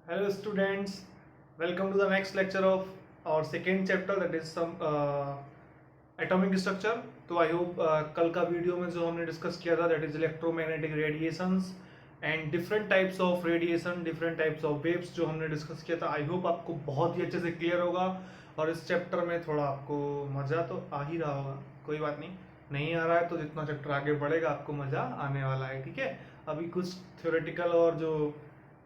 Hello students, welcome to the next lecture of our second chapter, that is some atomic structure. तो I hope कल का video में जो हमने discuss किया था that is electromagnetic radiations and different types of radiation, different types of waves जो हमने डिस्कस किया था, आई होप आपको बहुत ही अच्छे से क्लियर होगा और इस चैप्टर में थोड़ा आपको मज़ा तो आ ही रहा होगा। कोई बात नहीं, नहीं आ रहा है तो जितना चैप्टर आगे बढ़ेगा आपको मज़ा आने वाला है। ठीक है, अभी कुछ थ्योरेटिकल और जो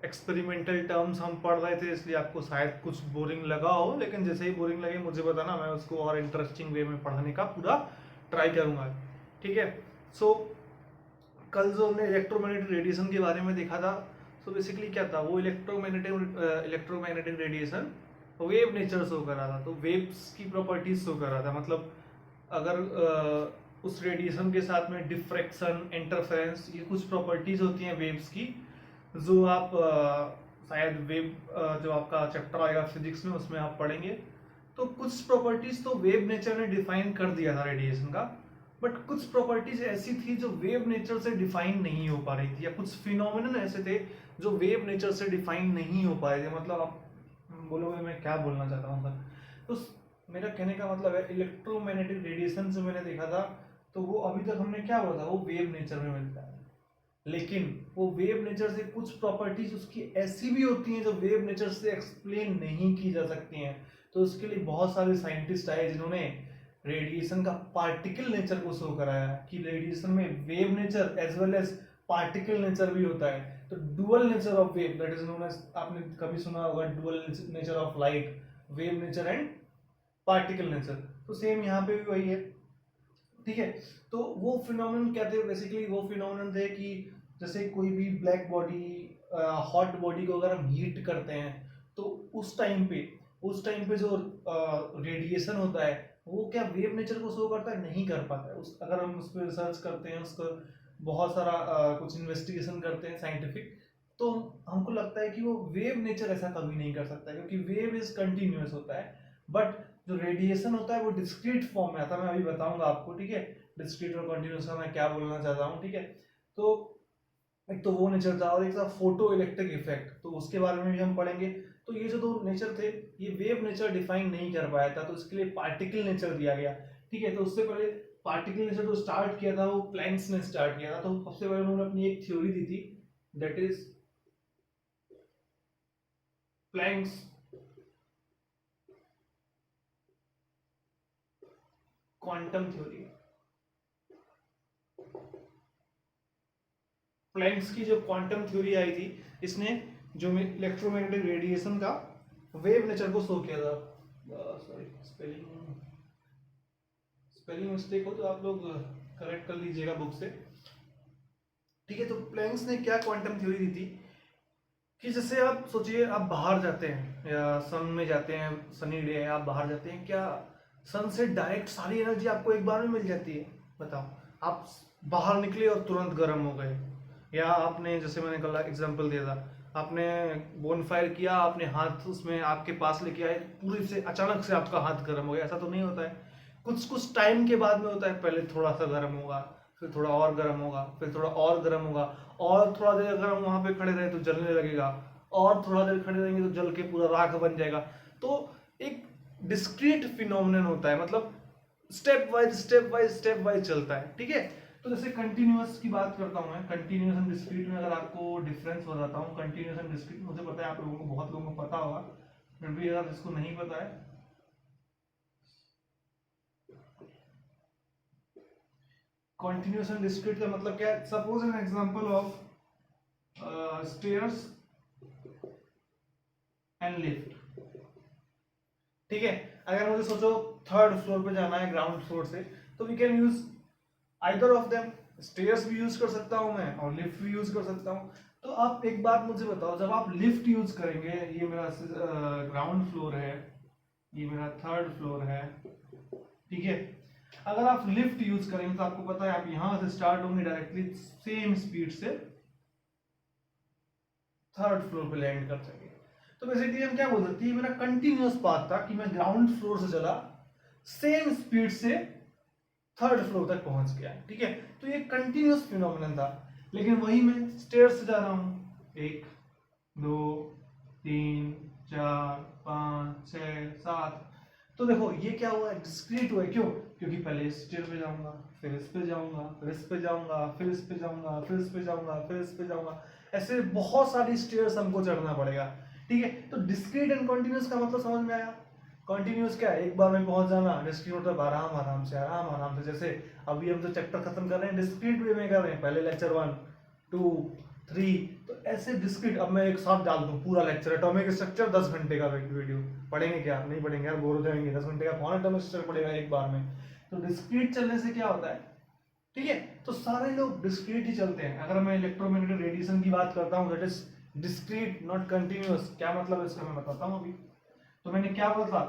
एक्सपेरिमेंटल टर्म्स हम पढ़ रहे थे इसलिए आपको शायद कुछ बोरिंग लगा हो, लेकिन जैसे ही बोरिंग लगे मुझे बताना, मैं उसको और इंटरेस्टिंग वे में पढ़ाने का पूरा ट्राई करूंगा। ठीक है, सो कल जो हमने इलेक्ट्रोमैग्नेटिक रेडिएशन के बारे में देखा था, सो बेसिकली क्या था वो electromagnetic radiation wave nature show कर रहा था। तो वेव्स की प्रॉपर्टीज शो कर रहा था, मतलब अगर उस रेडिएशन के साथ में डिफ्रैक्शन, इंटरफेरेंस, ये कुछ प्रॉपर्टीज होती हैं वेव्स की, जो आप शायद वेव जो आपका चैप्टर आएगा फिजिक्स में उसमें आप पढ़ेंगे। तो कुछ प्रॉपर्टीज तो वेव नेचर ने डिफाइन कर दिया था रेडिएशन का, बट कुछ प्रॉपर्टीज ऐसी थी जो वेव नेचर से डिफाइन नहीं हो पा रही थी, या कुछ फिनोमिनन ऐसे थे जो वेव नेचर से डिफाइन नहीं हो पा रहे थे। मतलब आप बोलोगे मैं क्या बोलना चाहता हूँ सर, तो मेरा कहने का मतलब है इलेक्ट्रोमैग्नेटिक रेडिएशन जो मैंने देखा था तो वो अभी तक हमने क्या बोला था, वो वेव नेचर में मिलता है। लेकिन वो वेव नेचर से कुछ प्रॉपर्टीज उसकी ऐसी भी होती हैं जो वेव नेचर से एक्सप्लेन नहीं की जा सकती हैं। तो उसके लिए बहुत सारे साइंटिस्ट आए जिन्होंने रेडिएशन का पार्टिकल नेचर को शो कराया कि रेडिएशन में wave nature as well as particle nature भी होता है। तो dual nature of wave, that is known as, आपने कभी सुना होगा dual nature of light, wave nature and particle nature. तो सेम यहाँ पे भी वही है। ठीक है, तो वो फिनोमेनन क्या थे, बेसिकली वो फिनोमेनन थे कि जैसे कोई भी ब्लैक बॉडी, हॉट बॉडी को अगर हम हीट करते हैं तो उस टाइम पे जो रेडिएशन होता है वो क्या वेव नेचर को शो करता है, नहीं कर पाता है। उस अगर हम उस पर रिसर्च करते हैं, उसको बहुत सारा कुछ इन्वेस्टिगेशन करते हैं साइंटिफिक, तो हमको लगता है कि वो वेव नेचर ऐसा कभी नहीं कर सकता, क्योंकि वेव इज कंटिन्यूअस होता है। बट जो रेडिएशन होता है वो डिस्क्रीट फॉर्म में आता है, मैं अभी बताऊंगा आपको। ठीक है, डिस्क्रीट और कंटिन्यूअस का मैं क्या बोलना चाहता हूँ। ठीक है, तो एक तो वो नेचर था और एक था फोटो इलेक्ट्रिक इफेक्ट, तो उसके बारे में भी हम पढ़ेंगे। तो ये जो दो नेचर थे ये वेव नेचर डिफाइन नहीं कर पाया था, तो इसके लिए पार्टिकल नेचर दिया गया। ठीक है, तो उससे पहले पार्टिकल नेचर जो स्टार्ट किया था वो प्लैंक्स ने स्टार्ट किया था। तो सबसे पहले उन्होंने अपनी एक थ्योरी दी थी, that is Planck's quantum theory. Planck's की जो क्वांटम थ्योरी आई थी, इसने जो इलेक्ट्रोमैग्नेटिक रेडिएशन का वेव नेचर को शो किया था। सॉरी, स्पेलिंग स्पेलिंग मिस्टेक हो तो आप लोग करेक्ट कर लीजिएगा बुक से। ठीक है, तो प्लैंक्स ने क्या क्वांटम थ्योरी दी थी कि जैसे आप सोचिए, आप बाहर जाते हैं या सन में जाते हैं, सनी डे है, आप बाहर जाते हैं, क्या सन से डायरेक्ट सारी एनर्जी आपको एक बार में मिल जाती है? बताओ, आप बाहर निकले और तुरंत गर्म हो गए, या आपने जैसे मैंने कल एग्जांपल दिया था, आपने बोनफायर किया, आपने हाथ उसमें आपके पास लेके आए, पूरी से अचानक से आपका हाथ गर्म हो गया, ऐसा तो नहीं होता है। कुछ कुछ टाइम के बाद में होता है, पहले थोड़ा सा गर्म होगा, फिर थोड़ा और गर्म होगा, फिर थोड़ा और गर्म होगा, और थोड़ा देर अगर हम वहां पे खड़े रहे तो जलने लगेगा, और थोड़ा देर खड़े रहेंगे तो जल के पूरा राख बन जाएगा। तो एक डिस्क्रीट फिनोमिनन होता है, मतलब स्टेप वाइज चलता है। ठीक है, तो जैसे कंटिन्यूअस की बात करता हूँ मैं, कंटिन्यूअस एंड डिस्क्रीट में अगर आपको डिफरेंस बताता हूँ, कंटिन्यूअस एंड डिस्क्रीट मुझे पता है आप लोगों को, बहुत लोगों को पता होगा, फिर भी अगर जिसको नहीं पता है, कंटिन्यूअस एंड डिस्क्रीट का मतलब क्या है? Suppose an example of stairs and lift. ठीक है, अगर मुझे सोचो थर्ड फ्लोर पे जाना है ग्राउंड फ्लोर से, तो we can use either of them, stairs भी यूज कर सकता हूं मैं और लिफ्ट भी यूज कर सकता हूं। तो आप एक बात मुझे बताओ, जब आप लिफ्ट यूज करेंगे, ये मेरा ग्राउंड फ्लोर है, ये मेरा थर्ड फ्लोर है, ठीक है, अगर आप लिफ्ट यूज करेंगे तो आपको पता है आप यहां से स्टार्ट होंगे डायरेक्टली सेम स्पीड से थर्ड फ्लोर पे लैंड कर सके। तो बेसिकली हम क्या बोल सकते हैं, मेरा कंटिन्यूअस पाथ था कि मैं ग्राउंड फ्लोर से चला, सेम स्पीड से थर्ड फ्लोर तक पहुंच गया। ठीक है, तो ये कंटिन्यूअस फिनोमिनन था। लेकिन वही मैं स्टेयर से जा रहा हूं, एक, दो, 3 4 5 6 7। तो देखो ये क्या हुआ, डिस्क्रीट हुआ। क्यों? क्योंकि पहले इस स्टेयर पे जाऊंगा, फिर इस पे जाऊंगा, फिर इस पे जाऊंगा, फिर इस पे जाऊंगा, फिर इस पे जाऊंगा, फिर इस पे जाऊंगा, ऐसे बहुत सारी स्टेयर्स हमको चढ़ना पड़ेगा। ठीक है, तो डिस्क्रीट एंड कॉन्टिन्यूस का मतलब समझ में आया। कॉन्टिन्यूस क्या है, एक बार में पहुंच जाना। डिस्क्रीट मतलब आराम आराम से, आराम आराम से। जैसे अभी हम जो चैप्टर खत्म कर रहे हैं डिस्क्रीट वे में कर रहे हैं, पहले लेक्चर 1 2 3, तो ऐसे डिस्क्रीट। अब मैं एक साथ डाल दूं पूरा लेक्चर, एटॉमिक स्ट्रक्चर 10 घंटे का वीडियो, पढ़ेंगे क्या? नहीं पढ़ेंगे यार, बोर हो जाएंगे। 10 घंटे का कौन एटॉमिक स्ट्रक्चर पढ़ेगा एक बार में? तो डिस्क्रीट चलने से क्या होता है, ठीक है, तो सारे लोग डिस्क्रीट ही चलते हैं। अगर मैं इलेक्ट्रोमैग्नेटिक रेडिएशन की बात करता हूँ, that is discrete not continuous. क्या मतलब है इसका मैं बताता हूँ अभी। तो मैंने क्या बोला था,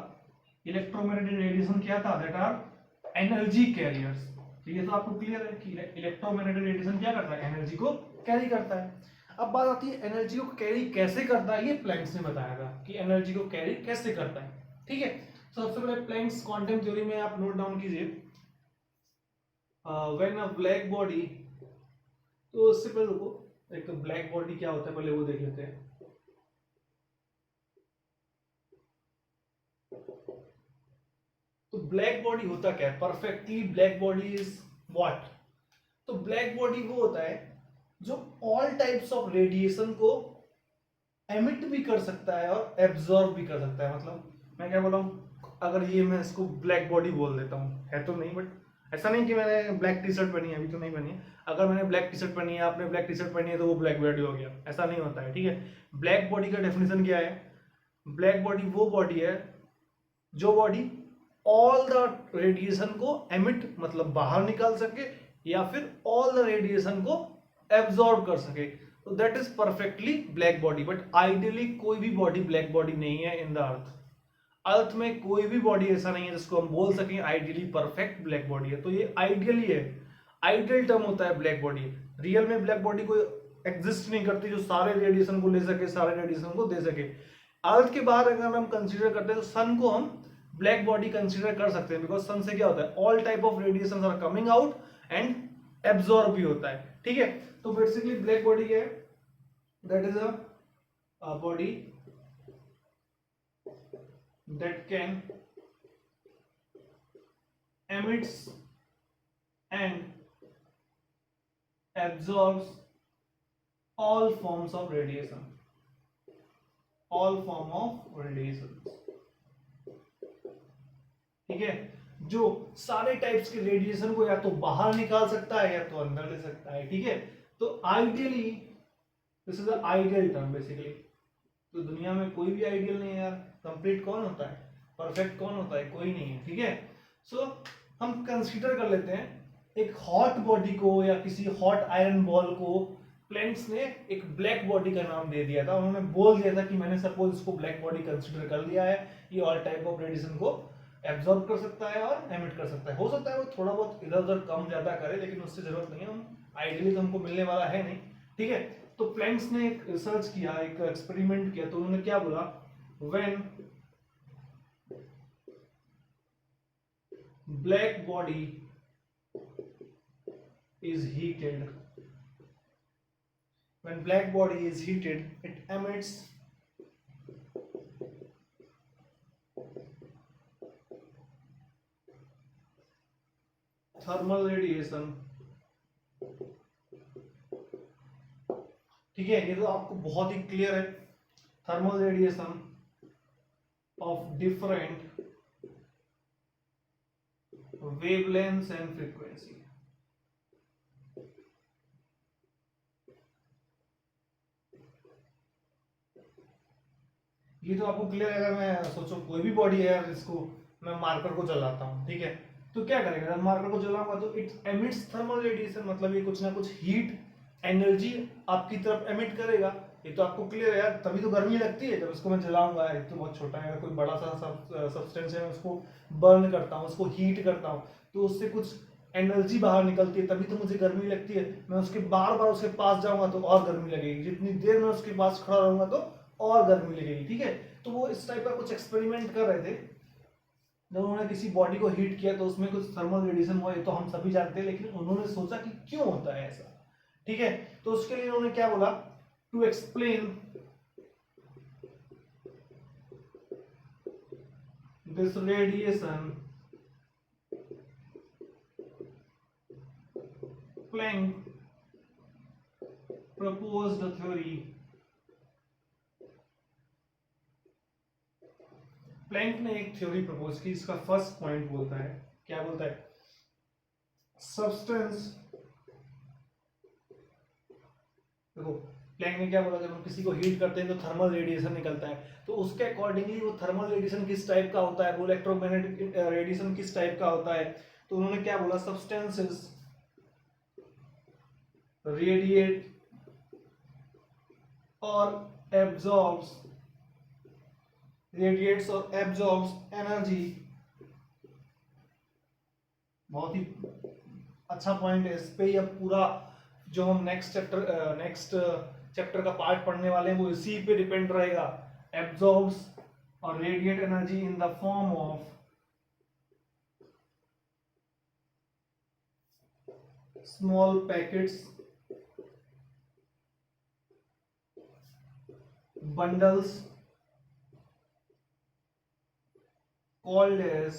इलेक्ट्रोमैग्नेटिक रेडिएशन क्या था, दैट आर एनर्जी कैरियर्स। तो ये तो आपको क्लियर है कि इलेक्ट्रोमैग्नेटिक रेडिएशन क्या करता है, एनर्जी को कैरी करता है। अब बात आती है एनर्जी को कैरी कैसे करता है। ये प्लैंक्स ने बताया था कि एनर्जी को कैरी कैसे करता है। ठीक है, तो सबसे पहले प्लैंक्स क्वांटम थ्योरी में आप नोट डाउन कीजिए, व्हेन अ ब्लैक बॉडी। तो उससे पहले देखो एक ब्लैक बॉडी क्या होता है, पहले वो देख लेते हैं। तो ब्लैक बॉडी होता क्या है, perfectly black body is what. तो ब्लैक बॉडी वो होता है जो ऑल टाइप्स ऑफ रेडिएशन को एमिट भी कर सकता है और एब्जॉर्ब भी कर सकता है। मतलब मैं क्या बोला हूँ, अगर ये मैं इसको ब्लैक बॉडी बोल देता हूँ, है तो नहीं, बट ऐसा नहीं कि मैंने ब्लैक टी शर्ट पहनी है, अभी तो नहीं पहनी है। अगर मैंने ब्लैक टी शर्ट पहनी है, आपने ब्लैक टी शर्ट पहनी है, तो वो ब्लैक बॉडी हो गया, ऐसा नहीं होता है। ठीक है, ब्लैक बॉडी का डेफिनेशन क्या है, ब्लैक बॉडी वो बॉडी है जो बॉडी ऑल द रेडिएशन को एमिट मतलब बाहर निकाल सके, या फिर ऑल द रेडिएशन को एब्जॉर्ब कर सके। तो that is perfectly black body. But ideally कोई भी बॉडी ब्लैक बॉडी नहीं है इन द अर्थ। अर्थ में कोई भी बॉडी ऐसा नहीं है जिसको हम बोल सकें आइडियली परफेक्ट ब्लैक बॉडी है। तो ये आइडियली है, आइडियल टर्म होता है ब्लैक बॉडी। रियल में ब्लैक बॉडी कोई एग्जिस्ट नहीं करती जो सारे रेडिएशन को ले सके, सारे रेडिएशन को दे सके। अर्थ के बाहर अगर हम कंसीडर करते हैं तो सन को हम ब्लैक बॉडी कंसीडर कर सकते हैं, बिकॉज सन से क्या होता है, all type of radiation are coming out and absorb भी होता है। ठीक है, तो बेसिकली ब्लैक बॉडी क्या है, that is a body that can emits and absorbs all forms of radiation, all form of radiation। ठीक है, जो सारे टाइप्स के रेडिएशन को या तो बाहर निकाल सकता है या तो अंदर ले सकता है। ठीक है, तो ideally this is ideal term basically. तो दुनिया में कोई भी आइडियल नहीं है यार। कंप्लीट कौन होता है, परफेक्ट कौन होता है, कोई नहीं है। ठीक है, सो हम कंसीडर कर लेते हैं एक हॉट बॉडी को या किसी हॉट आयरन बॉल को प्लैंक्स ने एक ब्लैक बॉडी का नाम दे दिया था। उन्होंने बोल दिया था कि मैंने सपोज इसको ब्लैक बॉडी कंसीडर कर लिया है, ये ऑल टाइप ऑफ रेडिएशन को एब्जॉर्ब कर सकता है और एमिट कर सकता है। हो सकता है वो थोड़ा बहुत इधर उधर कम ज्यादा करे, लेकिन उससे जरूरत नहीं है, हम आइडियली तो हमको मिलने वाला है नहीं। ठीक है, तो प्लैंक्स ने एक रिसर्च किया, एक एक्सपेरिमेंट किया। तो उन्होंने क्या बोला, when black body is heated, when black body is heated it emits thermal radiation। ठीक है, ये तो आपको बहुत ही क्लियर है। Thermal radiation of different wavelengths and frequency। ये तो आपको क्लियर है। अगर मैं सोचो कोई भी बॉडी है यार, इसको मैं मार्कर को जलाता हूँ, ठीक है, तो क्या करेगा, जब मार्कर को जलाऊंगा तो इट एमिट्स थर्मल रेडिएशन, मतलब ये कुछ ना कुछ हीट एनर्जी आपकी तरफ एमिट करेगा। ये तो आपको क्लियर है यार, तभी तो गर्मी लगती है जब इसको मैं जलाऊंगा। ये तो बहुत छोटा है, अगर कोई बड़ा सा सब्सटेंस है, मैं उसको बर्न करता हूँ, उसको हीट करता हूँ, तो उससे कुछ एनर्जी बाहर निकलती है, तभी तो मुझे गर्मी लगती है। मैं उसके बार बार उसके पास जाऊंगा तो और गर्मी लगेगी, जितनी देर मैं उसके पास खड़ा रहूंगा तो और गर्मी लगेगी। ठीक है, तो वो इस टाइप का कुछ एक्सपेरिमेंट कर रहे थे। जब उन्होंने किसी बॉडी को हीट किया तो उसमें कुछ थर्मल रेडिएशन हुआ, ये तो हम सभी जानते हैं, लेकिन उन्होंने सोचा कि क्यों होता है ऐसा। ठीक है, तो उसके लिए उन्होंने क्या बोला, to explain this radiation, Planck proposed a theory. Planck ने एक थ्योरी प्रपोज की, इसका फर्स्ट पॉइंट बोलता है, क्या बोलता है, सब्सटेंस, देखो प्लैंक ने क्या बोला, जब हम किसी को हीट करते हैं तो थर्मल रेडिएशन निकलता है, तो उसके अकॉर्डिंगली वो थर्मल रेडिएशन किस टाइप का होता है, वो इलेक्ट्रोमैग्नेटिक रेडिएशन किस टाइप का होता है, तो उन्होंने क्या बोला, सब्सटेंसेस रेडिएट और एब्जॉर्ब्स, रेडिएट्स और एब्जॉर्ब्स एनर्जी। बहुत ही अच्छा पॉइंट है, इस पे ही अब पूरा जो हम नेक्स्ट चैप्टर का पार्ट पढ़ने वाले हैं वो इसी पे डिपेंड रहेगा। एब्जॉर्ब्स और radiate energy in the form of small packets, bundles called as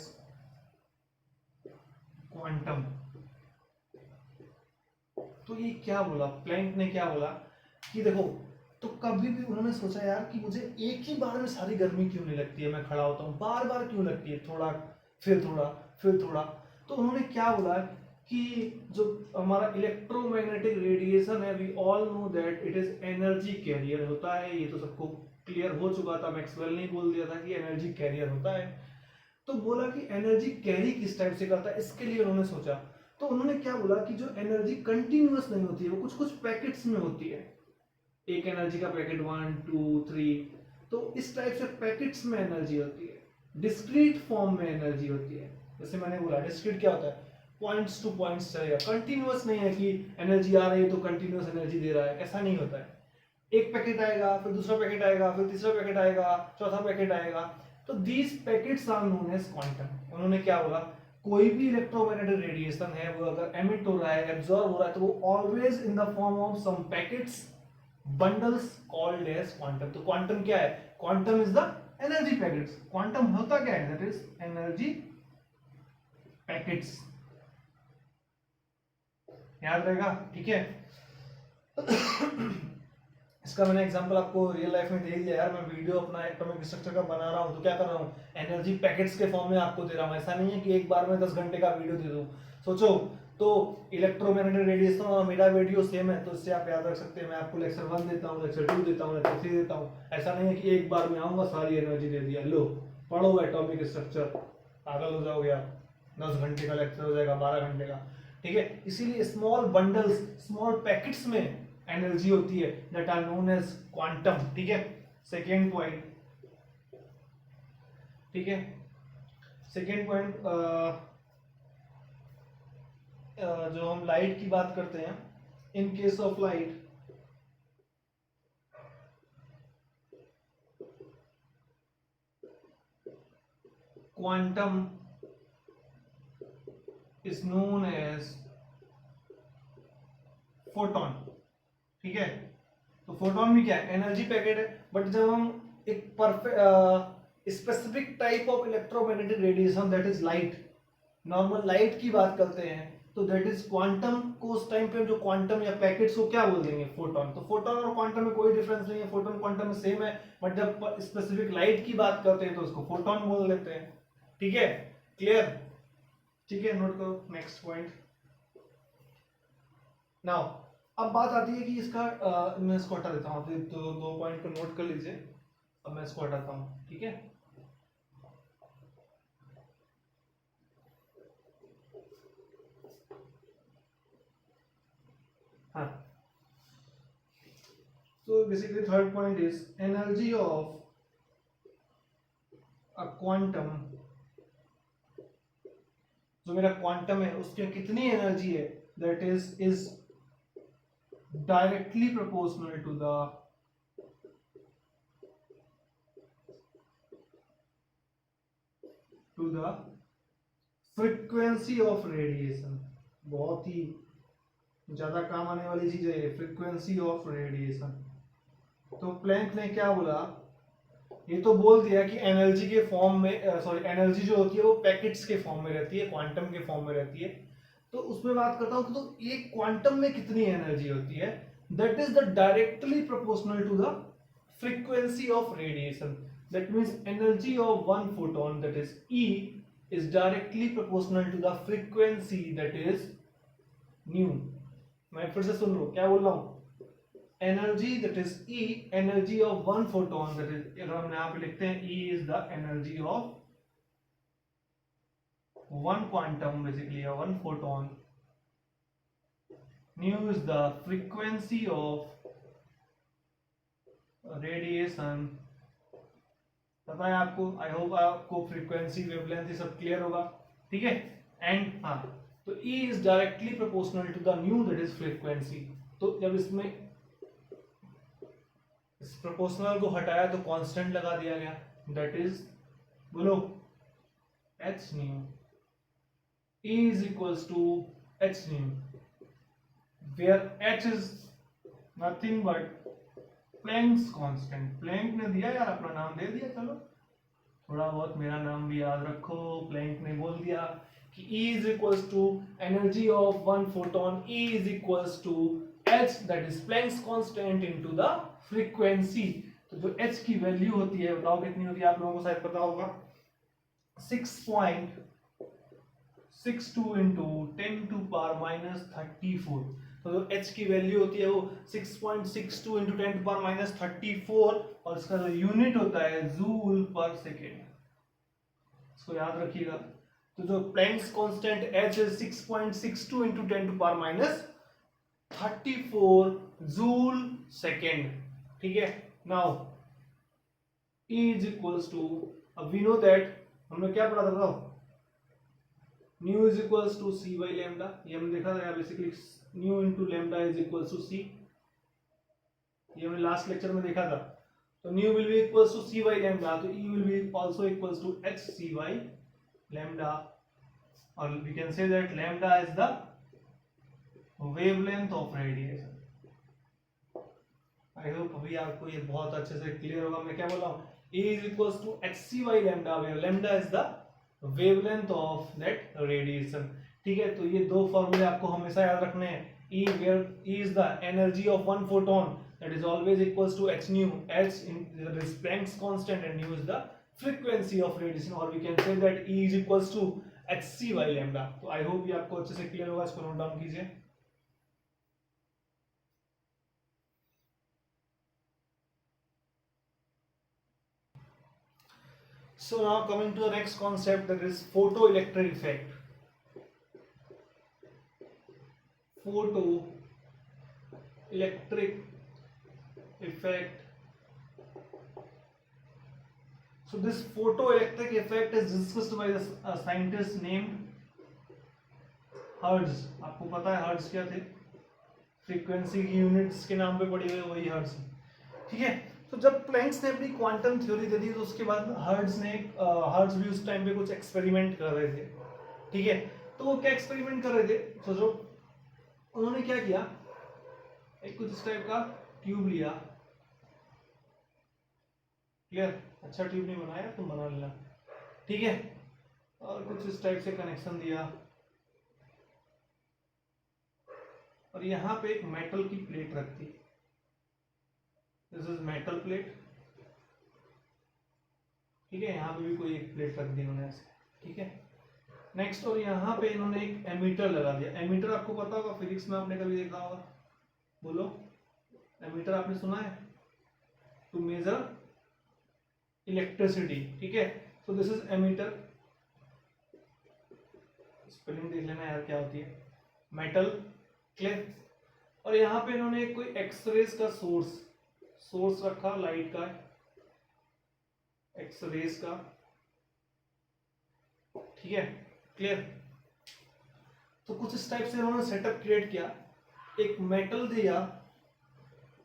quantum। तो ये क्या बोला प्लैंक ने, क्या बोला कि देखो, तो कभी भी उन्होंने सोचा यार कि मुझे एक ही बार में सारी गर्मी क्यों नहीं लगती है, मैं खड़ा होता हूँ, बार बार क्यों लगती है, थोड़ा फिर थोड़ा फिर थोड़ा। तो उन्होंने क्या बोला कि जो हमारा इलेक्ट्रोमैग्नेटिक रेडिएशन है, we all know that it is energy carrier होता है, ये तो सबको क्लियर हो चुका था, मैक्सवेल ने बोल दिया था कि एनर्जी कैरियर होता है। तो बोला कि एनर्जी कैरी किस टाइप से करता है, इसके लिए उन्होंने सोचा, तो उन्होंने क्या बोला कि जो एनर्जी कंटिन्यूअस नहीं होती है, वो कुछ कुछ पैकेट्स में होती है, एक एनर्जी का पैकेट 1 2 3, तो इस टाइप से पैकेट्स में एनर्जी होती है, डिस्क्रीट फॉर्म में एनर्जी होती है। जैसे मैंने बोला डिस्क्रीट क्या होता है, पॉइंट्स टू पॉइंट्स चलेगा, कंटिन्यूअस नहीं है कि एनर्जी आ रही है तो कंटिन्यूअस एनर्जी दे रहा है, ऐसा नहीं होता है। एक पैकेट आएगा, फिर दूसरा पैकेट आएगा, फिर तीसरा पैकेट आएगा, चौथा पैकेट आएगा, तो these packets are known as quantum. उन्होंने क्या बोला, कोई भी इलेक्ट्रोमैग्नेटिक रेडिएशन है वो अगर एमिट हो रहा है, एब्जॉर्ब हो रहा है, तो वो always in the form of some packets, bundles called as quantum. तो क्वांटम क्या है, quantum is the energy packets. Quantum होता क्या है, दैट इज एनर्जी पैकेट्स, याद रहेगा, ठीक है। इसका मैंने एग्जांपल आपको रियल लाइफ में दे दिया यार, मैं वीडियो अपना एटॉमिक स्ट्रक्चर का बना रहा हूँ तो क्या कर रहा हूँ, एनर्जी पैकेट्स के फॉर्म में आपको दे रहा हूँ, ऐसा नहीं है कि एक बार में 10 घंटे का वीडियो दे दूँ। सोचो तो इलेक्ट्रोमैग्नेटिक रेडिएशन और मेरा वीडियो सेम है, तो इससे आप याद रख सकते हैं, मैं आपको लेक्चर 1 देता हूँ, लेक्चर 2 देता हूँ, लेक्चर 3 देता हूँ, ऐसा नहीं है कि एक बार में आऊंगा सारी एनर्जी दे दिया, लो पढ़ो एटॉमिक स्ट्रक्चर, पागल हो जाओगे आप, 10 घंटे का लेक्चर हो जाएगा, 12 घंटे का, ठीक है। इसीलिए स्मॉल बंडल्स, स्मॉल पैकेट्स में एनर्जी होती है, that are known as quantum, ठीक है। सेकेंड पॉइंट, ठीक है, सेकेंड पॉइंट, जो हम लाइट की बात करते हैं, in case of light, quantum is known as photon, ठीक है। तो फोटोन भी क्या है, एनर्जी पैकेट है, बट जब हम एक perfect specific type of electromagnetic radiation that is light, normal light की बात करते हैं, तो दैट इज क्वांटम को उस टाइम पे जो क्वांटम या पैकेट्स को क्या बोल देंगे, फोटोन। तो फोटोन और क्वांटम में कोई डिफरेंस नहीं है, फोटोन क्वांटम में सेम है, बट जब स्पेसिफिक लाइट की बात करते हैं तो उसको फोटोन बोल देते हैं, ठीक है, क्लियर, ठीक है। नोट करो नेक्स्ट पॉइंट। नाउ अब बात आती है कि इसका मैं इसको हटा देता हूँ, आप दो पॉइंट को नोट कर लीजिए, अब मैं इसको हटाता हूँ, ठीक है। हाँ, so basically third point is energy of a quantum, जो मेरा क्वांटम है उसके कितनी एनर्जी है, that is directly proportional to the frequency of radiation। बहुत ही ज्यादा काम आने वाली चीज है, फ्रीक्वेंसी ऑफ रेडिएशन। तो प्लैंक ने क्या बोला, ये तो बोल दिया कि एनर्जी के फॉर्म में, सॉरी, एनर्जी जो होती है वो पैकेट्स के फॉर्म में रहती है, क्वांटम के फॉर्म में रहती है। तो उसमें बात करता हूँ तो ये क्वांटम में कितनी एनर्जी होती है, that is the directly proportional to the frequency of radiation. That means energy of one photon, that is E, is directly proportional to the frequency, that is nu. मैं फिर से सुन लो क्या बोल रहा हूँ। Energy that is E, energy of one photon, that is, अगर हम यहाँ पे लिखते हैं E is the energy of one quantum, basically one photon, nu is the frequency of radiation. पता है आपको, आई होप आपको फ्रीक्वेंसी, वेवलेंथ ये सब क्लियर होगा, ठीक है। एंड हाँ, तो E is directly proportional to the nu, that is frequency. तो जब इसमें इस प्रोपोर्शनल को हटाया तो कांस्टेंट लगा दिया गया, दैट इज, बोलो, h nu. E is equals to h nu, where h is nothing but Planck's constant. Planck ने दिया यार, अपना नाम दे दिया, चलो थोड़ा बहुत मेरा नाम भी याद रखो। प्लैंक ने बोल दिया कि E is equals to energy of one photon, E is equals to h, that is Planck's constant into the frequency। तो जो h की वैल्यू होती है, बताओ कितनी होती है, आप लोगों को शायद पता होगा, 6.62 into 10 to power minus 34। तो जो h की वैल्यू होती है वो 6.62 into 10 to power minus 34, और इसका जो यूनिट होता है जूल पर सेकेंड, इसको याद रखिएगा। तो जो Planck's constant h is 6.62 into 10 to power minus 34 joule second, ठीक है। Now E is equals to, अब we know that, हमने क्या पढ़ा था बताओ, nu is equals to c by lambda, ये हमने देखा था basically, nu into lambda is equals to c, ये हमने लास्ट लेक्चर में देखा था। तो nu will be equals to c by lambda, तो E will be also equals to hc by lambda, और we can say that lambda is the wavelength of radiation। I hope अभी आपको ये बहुत अच्छे से क्लियर होगा मैं क्या बोल रहा हूँ। E is equals to hc by lambda, where lambda is the wavelength of that radiation, ठीक है। तो ये दो फॉर्मूले आपको हमेशा याद रखने हैं। E, where E is the energy of one photon, that is always equals to h nu, h is Planck's constant and nu is the frequency of radiation, or we can say that E is equals to hc by lambda। तो I hope ये आपको अच्छे से clear होगा, इसको note down कीजिए। So now coming to the next concept, that is photoelectric effect। Photoelectric effect। So this photoelectric effect is discussed by a scientist named hertz. आपको पता है हर्ट्ज क्या थे, फ्रीक्वेंसी की यूनिट्स के नाम पे पड़ी हुई वही हर्ट्ज, ठीक है। तो जब प्लैंक्स ने अपनी क्वांटम थ्योरी दे दी, तो उसके बाद हर्ट्ज भी उस टाइम पे कुछ एक्सपेरिमेंट कर रहे थे, ठीक है। तो वो क्या एक्सपेरिमेंट कर रहे थे, सोचो, उन्होंने क्या किया, एक कुछ इस टाइप का ट्यूब लिया, क्लियर, अच्छा ट्यूब नहीं बनाया तुम बना लेना, ठीक है, और कुछ इस टाइप से कनेक्शन दिया, और यहाँ पे एक मेटल की प्लेट रख दी, दिस इज मेटल प्लेट, ठीक है। यहाँ पे भी कोई एक प्लेट रख दी उन्होंने ऐसे, ठीक है। नेक्स्ट, और यहाँ पे इन्होंने एक एमीटर लगा दिया। एमीटर आपको पता होगा, फिजिक्स में आपने कभी देखा होगा, बोलो, एमीटर आपने सुना है, टू मेजर इलेक्ट्रिसिटी, ठीक है। So this is ammeter, spelling देख लेना यार क्या होती है, मेटल, क्लियर। और यहाँ पे इन्होंने कोई एक्सरेज का सोर्स रखा, लाइट का, एक्सरेज का, ठीक है, क्लियर। तो कुछ इस टाइप से इन्होंने सेटअप क्रिएट किया, एक मेटल दिया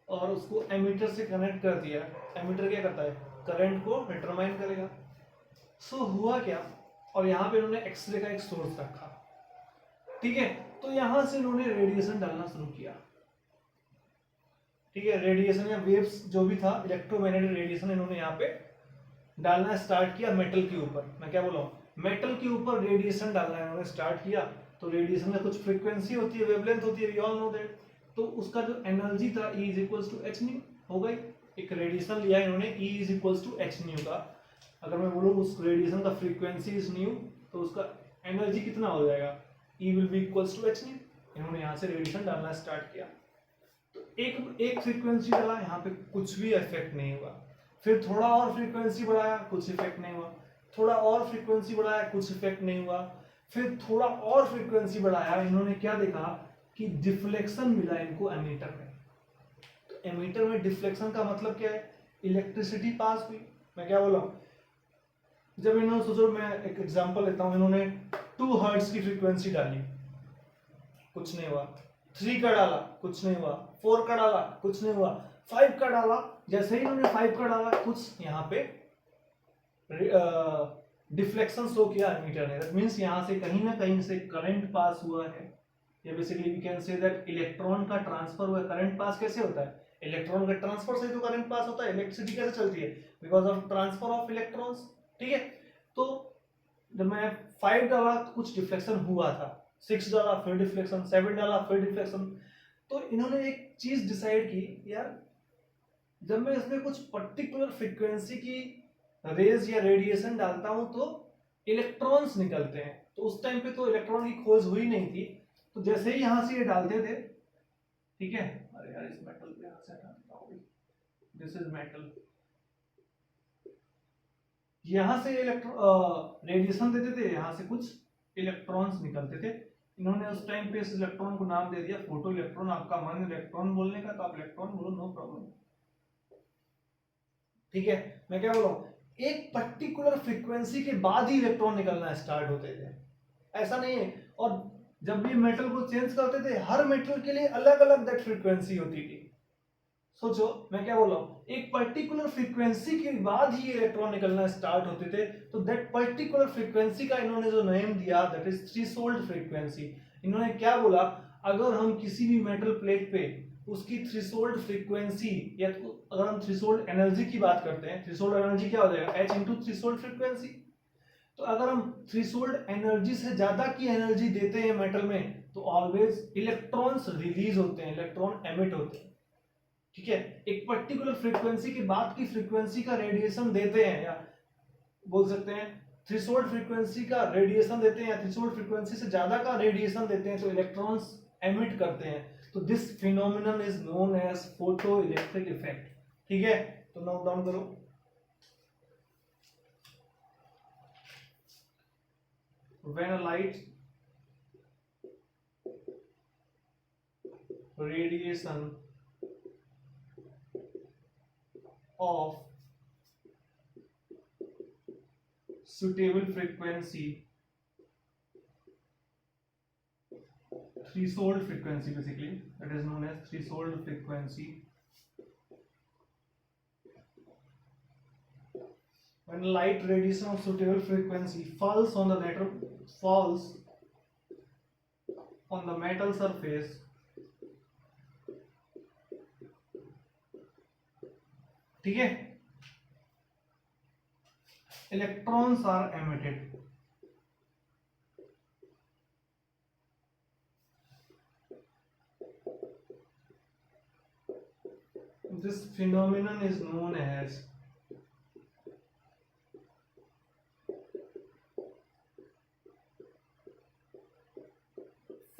और उसको एमीटर से कनेक्ट कर दिया। एमीटर क्या करता है, करंट को डिटरमाइन करेगा। सो हुआ क्या, और यहाँ पे इन्होंने एक्सरे का एक सोर्स रखा, ठीक है। तो यहां से इन्होंने रेडिएशन डालना शुरू किया, ठीक है। रेडिएशन या वेव्स जो भी था, इलेक्ट्रोमैग्नेटिक रेडिएशन इन्होंने यहाँ पे डालना स्टार्ट किया मेटल के ऊपर, मैं क्या बोला, मेटल के ऊपर रेडिएशन डालना इन्होंने स्टार्ट किया, तो रेडिएशन का कुछ फ्रीक्वेंसी होती है, वेवलेंथ होती है, वी ऑल नो दैट। तो उसका जो एनर्जी था E is equals to h nu हो गई। एक रेडिएशन लिया इन्होंने E is equals to h nu का, अगर मैं बोलूँ उस रेडिएशन का फ्रीक्वेंसी इज न्यू, तो उसका एनर्जी कितना हो जाएगा, E will be equals to h nu. इन्होंने यहाँ से रेडिएशन डालना स्टार्ट किया, तो एक फ्रीक्वेंसी डाला, यहाँ पे कुछ भी इफेक्ट नहीं हुआ। फिर थोड़ा और फ्रीक्वेंसी बढ़ाया, कुछ इफेक्ट नहीं हुआ। थोड़ा और फ्रीक्वेंसी बढ़ाया, कुछ इफेक्ट नहीं हुआ। फिर थोड़ा और फ्रीक्वेंसी बढ़ाया, इन्होंने क्या देखा कि डिफ्लेक्शन मिला इनको एमीटर में। तो एमीटर में डिफ्लेक्शन का मतलब क्या है, इलेक्ट्रिसिटी पास हुई। मैं क्या बोला, जब इन्होंने सोचो, मैं एक एग्जांपल लेता हूं, इन्होंने 2 हर्ट्ज की फ्रीक्वेंसी डाली, कुछ नहीं हुआ। 3 का डाला, कुछ नहीं हुआ। 4 का डाला, कुछ नहीं हुआ। 5 का डाला, जैसे ही इन्होंने 5 का डाला, कुछ यहाँ पे डिफ्लेक्शन शो किया एमीटर ने। दैट मींस यहाँ से कहीं ना कहीं से करंट पास हुआ है, या basically we can say that electron का ट्रांसफर हुआ है। करंट पास कैसे होता है, इलेक्ट्रॉन का ट्रांसफर से तो करंट पास होता है। इलेक्ट्रिसिटी कैसे चलती है, because of transfer of electrons. ठीक है, तो जब मैं 5 डाला तो कुछ डिफ्लेक्शन हुआ था, 6 डाला फिर डिफ्लेक्शन, 7 डाला फिर डिफ्लेक्शन। तो इन्होंने एक चीज डिसाइड की, यार जब मैं इसमें कुछ पर्टिकुलर फ्रीक्वेंसी की रेज या रेडिएशन डालता हूं तो इलेक्ट्रॉन्स निकलते हैं। तो उस टाइम पे तो इलेक्ट्रॉन की खोज हुई नहीं थी, तो जैसे ही यहां से ये डालते थे, ठीक है, अरे यार इस मेटल पे यहां से हटाता हूं, दिस इज मेटल, यहां से रेडिएशन देते थे, यहां से कुछ इलेक्ट्रॉन्स निकलते थे। इन्होंने उस टाइम पे इस इलेक्ट्रॉन को नाम दे दिया फोटो इलेक्ट्रॉन। आपका मन इलेक्ट्रॉन बोलने का तो आप इलेक्ट्रॉन बोलो, नो प्रॉब्लम। ठीक है, मैं क्या बोल रहा हूं, एक पर्टिकुलर फ्रीक्वेंसी के बाद ही इलेक्ट्रॉन निकलना स्टार्ट होते थे, ऐसा नहीं है। और जब भी मेटल को चेंज करते थे, हर मेटल के लिए अलग अलग दैट फ्रीक्वेंसी होती थी। सोचो मैं क्या बोल रहा हूं, एक पर्टिकुलर फ्रीक्वेंसी के बाद ही इलेक्ट्रॉन निकलना स्टार्ट होते थे। तो दैट पर्टिकुलर फ्रीक्वेंसी का इन्होंने जो नेम दिया, दैट इज थ्रेशोल्ड फ्रीक्वेंसी। इन्होंने क्या बोला, अगर हम किसी भी मेटल प्लेट पे उसकी थ्रेशोल्ड फ्रीक्वेंसी, या तो अगर हम थ्रेशोल्ड एनर्जी की बात करते हैं, थ्रेशोल्ड एनर्जी क्या हो जाएगा, H इंटू थ्रेशोल्ड फ्रीक्वेंसी। तो अगर हम थ्रेशोल्ड एनर्जी से ज्यादा की एनर्जी देते हैं मेटल में, तो ऑलवेज इलेक्ट्रॉन्स रिलीज होते हैं, इलेक्ट्रॉन एमिट होते हैं। ठीक है, एक पर्टिकुलर फ्रीक्वेंसी के बाद की फ्रीक्वेंसी का रेडिएशन देते हैं, या बोल सकते हैं थ्रेशोल्ड फ्रीक्वेंसी का रेडिएशन देते हैं, या थ्रेशोल्ड फ्रीक्वेंसी से ज्यादा का रेडिएशन देते हैं, तो इलेक्ट्रॉन्स एमिट करते हैं। तो this phenomenon is known as photo electric effect. ठीक है, तो नोट डाउन करो, when a light radiation of suitable frequency, threshold frequency basically, that is known as threshold frequency, when light radiation of suitable frequency falls on the metal surface, ठीक है, electrons are emitted. This phenomenon is known as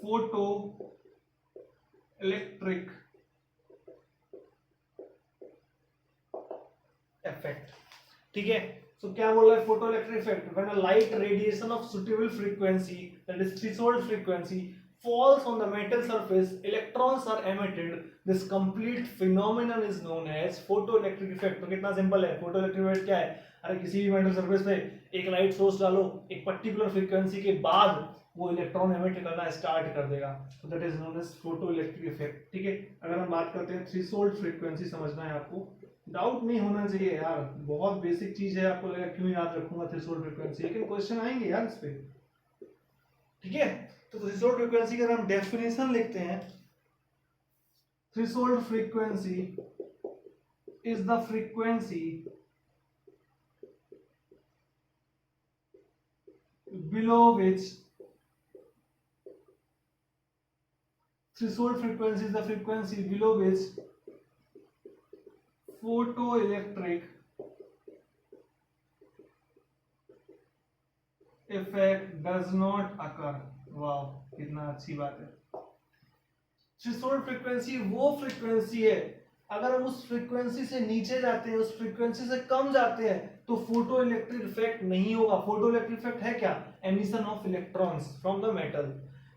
photoelectric effect. ठीक है, तो क्या बोल रहा है, photoelectric effect, when a light radiation of suitable frequency, that is threshold frequency, falls on the metal surface, electrons are emitted. This complete phenomenon is known as photoelectric effect. तो कितना simple है, photoelectric effect क्या है, अरे किसी भी metal surface पे एक लाइट सोर्स डालो, एक पर्टिकुलर फ्रीक्वेंसी के बाद वो इलेक्ट्रॉन एमिट करना स्टार्ट कर देगा, तो that is known as photoelectric effect. ठीक है, अगर हम बात करते हैं थ्रेशोल्ड फ्रीक्वेंसी, समझना है आपको, डाउट नहीं होना चाहिए यार, बहुत बेसिक चीज है, आपको लगेगा क्यों याद रखूंगा थ्रेशोल्ड फ्रीक्वेंसी, लेकिन क्वेश्चन आएंगे यार इस पे। ठीक है, तो थ्रेशोल्ड फ्रीक्वेंसी का हम डेफिनेशन लिखते हैं, threshold frequency is the frequency below which threshold frequency is the frequency below which photoelectric effect does not occur. वाह, कितना अच्छी बात है। थ्रेशोल्ड फ्रीक्वेंसी वो फ्रीक्वेंसी है, अगर हम उस फ्रीक्वेंसी से नीचे जाते हैं, उस फ्रीक्वेंसी से कम जाते हैं, तो फोटो इलेक्ट्रिक इफेक्ट नहीं होगा। फोटो इलेक्ट्रिक इफेक्ट है क्या? Emission of electrons from the metal.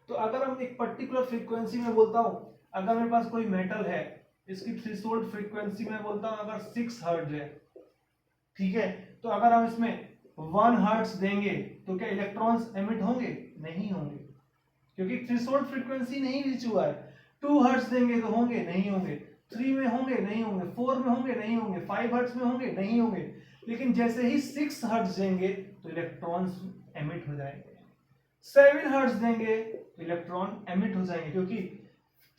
तो अगर हम एक पर्टिकुलर फ्रीक्वेंसी में बोलता हूं, अगर मेरे पास कोई मेटल है, इसकी थ्रेशोल्ड फ्रीक्वेंसी में बोलता हूं अगर 6 हर्ट्ज है, ठीक है, तो अगर हम इसमें 1 हर्ट्ज देंगे तो क्या इलेक्ट्रॉन्स एमिट होंगे? नहीं होंगे, क्योंकि थ्रेशोल्ड फ्रीक्वेंसी नहीं रीच हुआ है। 2 हर्ट्ज देंगे तो होंगे? नहीं होंगे। 3 में होंगे? नहीं होंगे। 4 में होंगे? नहीं होंगे। 5 हर्ट्ज में होंगे? नहीं होंगे। लेकिन जैसे ही 6 हर्ट्ज देंगे तो इलेक्ट्रॉन्स एमिट हो जाएंगे। 7 हर्ट्ज देंगे तो इलेक्ट्रॉन एमिट हो जाएंगे, क्योंकि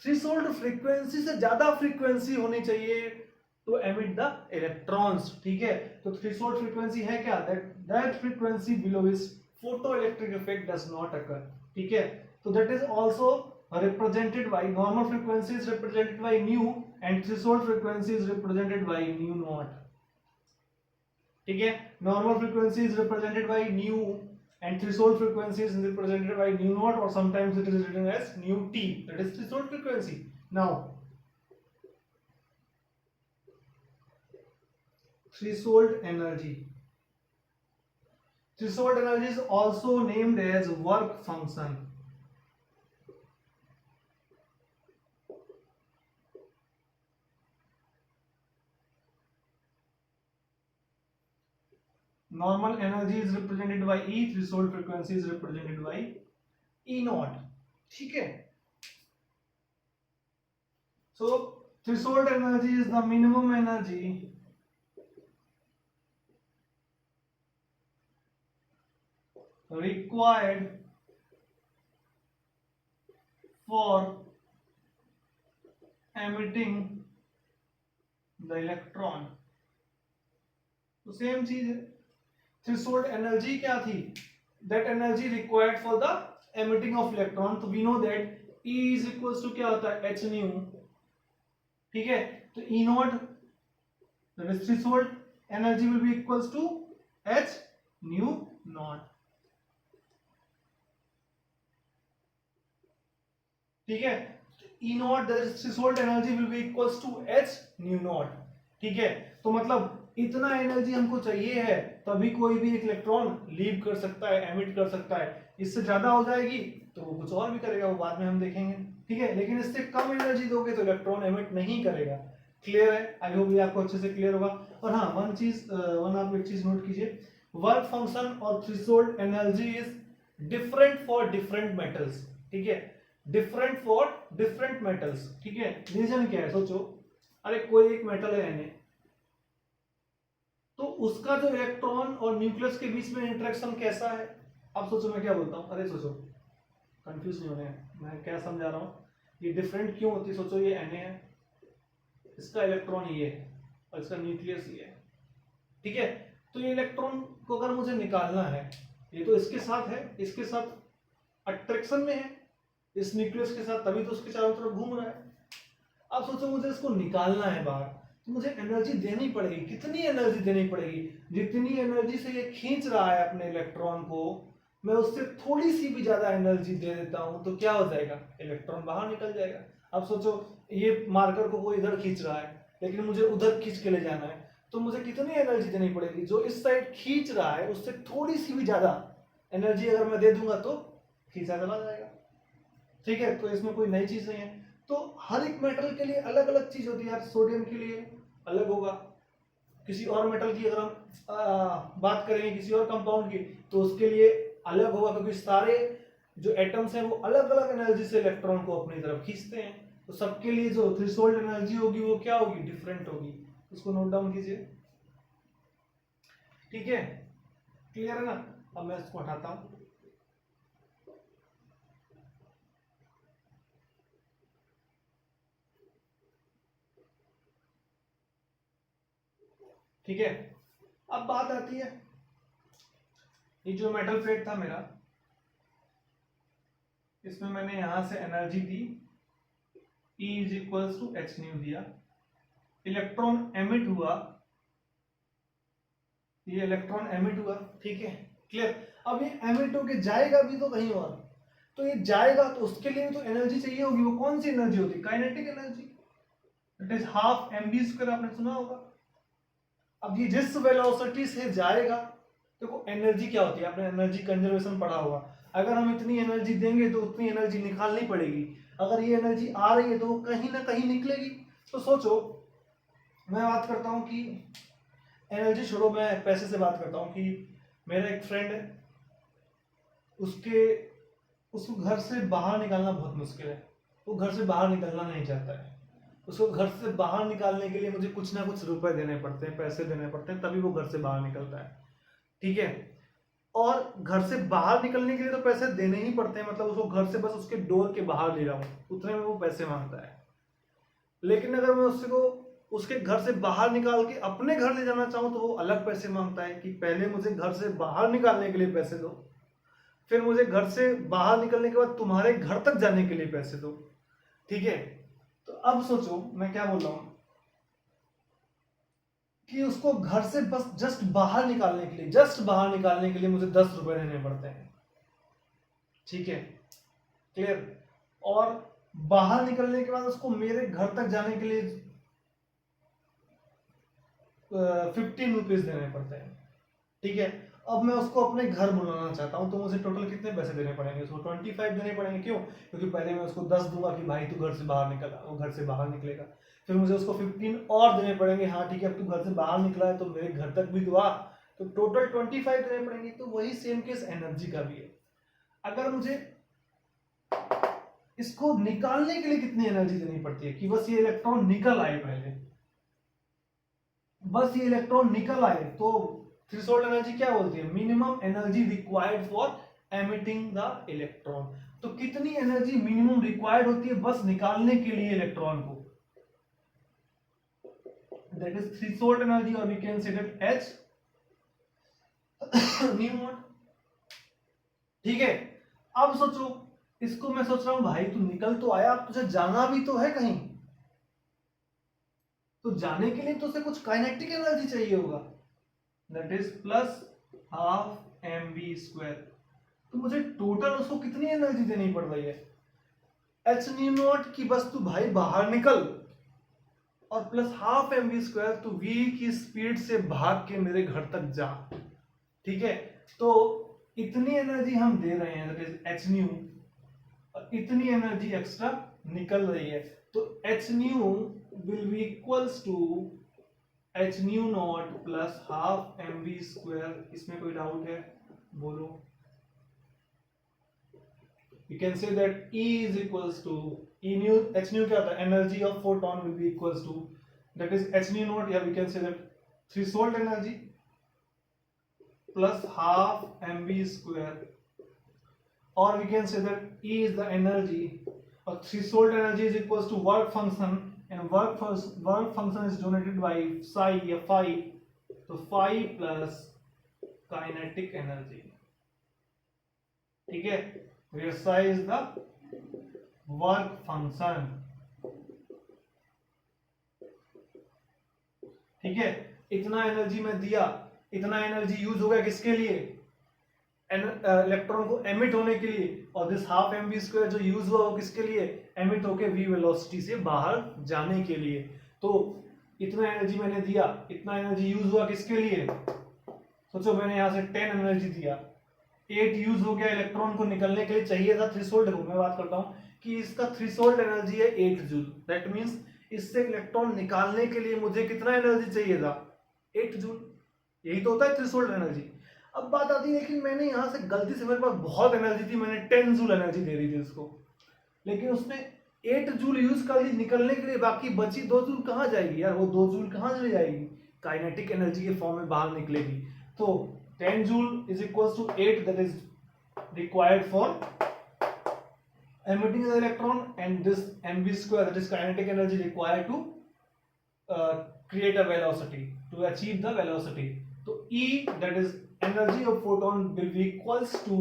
थ्रेशोल्ड फ्रीक्वेंसी से ज्यादा फ्रीक्वेंसी होनी चाहिए तो एमिट द इलेक्ट्रॉन्स, ठीक है। तो थ्रेशोल्ड फ्रीक्वेंसी है क्या? That frequency below which photoelectric effect does not occur, ठीक है। तो that is also represented by normal frequency is represented by nu and threshold frequency is represented by nu naught, ठीक है। normal frequency is represented by nu and threshold frequency is represented by nu naught, or sometimes it is written as nu t, that is threshold frequency. Now threshold energy is also named as work function. Normal energy is represented by E, threshold frequency is represented by E naught, ठीक है। So threshold energy is the minimum energy required for emitting the electron. तो same चीज है। Threshold energy क्या थी? That energy required for the emitting of electron. तो we know that E is equals to क्या होता है? h न्यू, ठीक है। तो E naught that is threshold energy will be equals to h nu naught, ठीक है। E naught that is threshold energy will be equals to h nu naught, ठीक है। तो मतलब इतना एनर्जी हमको चाहिए है तभी कोई भी एक इलेक्ट्रॉन लीव कर सकता है, एमिट कर सकता है। इससे ज्यादा हो जाएगी तो वो कुछ और भी करेगा, वो बाद में हम देखेंगे, ठीक है। लेकिन इससे कम एनर्जी दोगे तो इलेक्ट्रॉन एमिट नहीं करेगा। क्लियर है? आई होप ये आपको अच्छे से क्लियर होगा। और हाँ, आप एक चीज नोट कीजिए, वर्क फंक्शन और threshold energy is different for different metals, ठीक है। डिफरेंट फॉर डिफरेंट मेटल्स, ठीक है। रीजन क्या है? सोचो, अरे कोई एक मेटल है Na, तो उसका जो इलेक्ट्रॉन और न्यूक्लियस के बीच में इंटरेक्शन कैसा है? अब सोचो मैं क्या बोलता हूँ, अरे सोचो, कंफ्यूज नहीं होने, मैं क्या समझा रहा हूँ, ये डिफरेंट क्यों होती है? सोचो ये Na है, इसका इलेक्ट्रॉन ये है और इसका न्यूक्लियस ये है, ठीक है। तो ये इलेक्ट्रॉन को अगर मुझे निकालना है, ये तो इसके साथ है, इसके साथ अट्रैक्शन में है, इस न्यूक्लियस के साथ, तभी तो उसके चारों तरफ घूम रहा है। अब सोचो मुझे इसको निकालना है बाहर, तो मुझे एनर्जी देनी पड़ेगी। कितनी एनर्जी देनी पड़ेगी? जितनी एनर्जी से ये खींच रहा है अपने इलेक्ट्रॉन को, मैं उससे थोड़ी सी भी ज्यादा एनर्जी दे देता हूं तो क्या हो जाएगा? इलेक्ट्रॉन बाहर निकल जाएगा। अब सोचो ये मार्कर को कोई इधर खींच रहा है, लेकिन मुझे उधर खींच के ले जाना है, तो मुझे कितनी एनर्जी देनी पड़ेगी? जो इस साइड खींच रहा है उससे थोड़ी सी भी ज्यादा एनर्जी अगर मैं दे दूंगा तो खींचा चला जाएगा, ठीक है। तो इसमें कोई नई चीज नहीं है। तो हर एक मेटल के लिए अलग अलग चीज होती है यार। सोडियम के लिए अलग होगा, किसी और मेटल की अगर हम बात करेंगे, किसी और कंपाउंड की, तो उसके लिए अलग होगा, क्योंकि सारे जो एटम्स हैं वो अलग अलग एनर्जी से इलेक्ट्रॉन को अपनी तरफ खींचते हैं। तो सबके लिए जो थ्रेशोल्ड एनर्जी होगी वो क्या होगी? डिफरेंट होगी। उसको नोट डाउन कीजिए, ठीक है। क्लियर है ना? अब मैं इसको हटाता हूं। ठीक है। अब बात आती है, ये जो मेटल प्लेट था मेरा, इसमें मैंने यहां से एनर्जी दी, E is equals to h nu दिया, इलेक्ट्रॉन एमिट हुआ, ये इलेक्ट्रॉन एमिट हुआ, ठीक है, क्लियर। अब ये एमिट होके जाएगा भी तो कहीं और, तो ये जाएगा तो उसके लिए भी तो एनर्जी चाहिए होगी, वो कौन सी एनर्जी होती है, kinetic energy, it is half mv², आपने सुना होगा। अब ये जिस वेलोसिटी से जाएगा, देखो एनर्जी क्या होती है, आपने एनर्जी कंजर्वेशन पढ़ा होगा, अगर हम इतनी एनर्जी देंगे तो उतनी एनर्जी निकालनी पड़ेगी, अगर ये एनर्जी आ रही है तो वो कहीं ना कहीं निकलेगी। तो सोचो, मैं बात करता हूँ कि एनर्जी छोड़ो, मैं पैसे से बात करता हूँ कि मेरा एक फ्रेंड है, उसको घर से बाहर निकालना बहुत मुश्किल है, वो घर से बाहर निकलना नहीं चाहता है, उसको घर से बाहर निकालने के लिए मुझे कुछ ना कुछ रुपए देने पड़ते हैं, पैसे देने पड़ते हैं, तभी वो घर से बाहर निकलता है, ठीक है। और घर से बाहर निकलने के लिए तो पैसे देने ही पड़ते हैं, मतलब उसको घर से बस उसके डोर के बाहर ले जाऊं उतने में वो पैसे मांगता है। लेकिन अगर मैं उसको उसके घर से बाहर निकाल के अपने घर ले जाना चाहूं तो वो अलग पैसे मांगता है कि पहले मुझे घर से बाहर निकालने के लिए पैसे दो, फिर मुझे घर से बाहर निकलने के बाद तुम्हारे घर तक जाने के लिए पैसे दो, ठीक है। तो अब सोचो मैं क्या बोल रहा हूं, कि उसको घर से बस जस्ट बाहर निकालने के लिए मुझे 10 रुपए देने पड़ते हैं, ठीक है, क्लियर। और बाहर निकलने के बाद उसको मेरे घर तक जाने के लिए 15 रुपीज देने पड़ते हैं, ठीक है। अब मैं उसको अपने घर बुलाना चाहता हूं तो मुझे टोटल कितने पैसे देने पड़ेंगे, उसको 25 देने पड़ेंगे, क्यों, क्योंकि पहले मैं उसको 10 दूंगा कि भाई तू घर से बाहर निकल, वो घर से बाहर निकलेगा, फिर मुझे उसको 15 और देने पड़ेंगे, हाँ ठीक है अब तू घर से बाहर निकला है तो मेरे घर तक भी तो आ, तो टोटल 25 देने पड़ेंगे। तो वही सेम केस एनर्जी का भी है, अगर मुझे इसको निकालने के लिए कितनी एनर्जी देनी पड़ती है, कि बस ये इलेक्ट्रॉन निकल आए, पहले बस ये इलेक्ट्रॉन निकल आए, तो थ्रेशोल्ड एनर्जी क्या बोलती है, minimum energy required for emitting the electron. तो कितनी एनर्जी मिनिमम रिक्वायर्ड होती है बस निकालने के लिए इलेक्ट्रॉन को, दैट इज थ्रेशोल्ड एनर्जी, और we can say that h nu naught, ठीक है। अब सोचो, इसको मैं सोच रहा हूं भाई तू निकल तो आया, अब तुझे जाना भी तो है कहीं, तो जाने के लिए तो उसे कुछ काइनेटिक एनर्जी चाहिए होगा, that is plus half mv²। तो मुझे टोटल उसको कितनी एनर्जी देनी पड़ रही है, एच न्यू नॉट की बस तू भाई बाहर निकल, और प्लस हाफ mv², तू v की स्पीड से भाग के मेरे घर तक जा, ठीक है। तो इतनी एनर्जी हम दे रहे हैं, दैट इज एच न्यू, और इतनी एनर्जी एक्स्ट्रा निकल रही है, तो h nu will be equals to h nu naught plus half mv²। इसमें कोई डाउट है बोलो। You can say that E is equals to E nu, H nu क्या होता है, energy of photon will be equals to, that is H nu naught, या we can say that threshold energy plus half mv², or we can say that E is the energy, or threshold energy is equals to work function, and work function is denoted by psi या phi, तो phi plus kinetic energy, ठीक है, where psi is the work function, ठीक है। इतना energy मैं दिया, इतना एनर्जी यूज हो गया किसके लिए, इलेक्ट्रॉन को एमिट होने के लिए, और दिस हाफ mv² जो यूज हुआ वो किसके लिए, एमिट होके v वेलोसिटी से बाहर जाने के लिए। तो इतना एनर्जी मैंने दिया, इतना एनर्जी यूज हुआ किसके लिए, सोचो मैंने यहां से 10 एनर्जी दिया, 8 यूज हो गया इलेक्ट्रॉन को निकलने के लिए, चाहिए था थ्रेशोल्ड को, मैं बात करता हूं कि इसका थ्रेशोल्ड एनर्जी है 8 जूल, दैट मींस इससे इलेक्ट्रॉन निकालने के लिए मुझे कितना एनर्जी चाहिए था, 8 जूल, यही तो होता है थ्रेशोल्ड एनर्जी। अब बात आती है, लेकिन मैंने यहां से गलती से, मेरे पास बहुत एनर्जी थी, मैंने 10 जूल एनर्जी दे दी थी उसको, लेकिन उसने 8 जूल यूज कर ली निकलने के लिए, बाकी बची 2 जूल कहां जाएगी यार, वो 2 जूल कहां चली जाएगी, काइनेटिक एनर्जी के फॉर्म में बाहर निकलेगी। तो 10 joule is equal to 8, that is required for emitting the electron, and this mv², that is kinetic energy required to create a velocity, to achieve the velocity. So E, that is energy of photon, will be equals to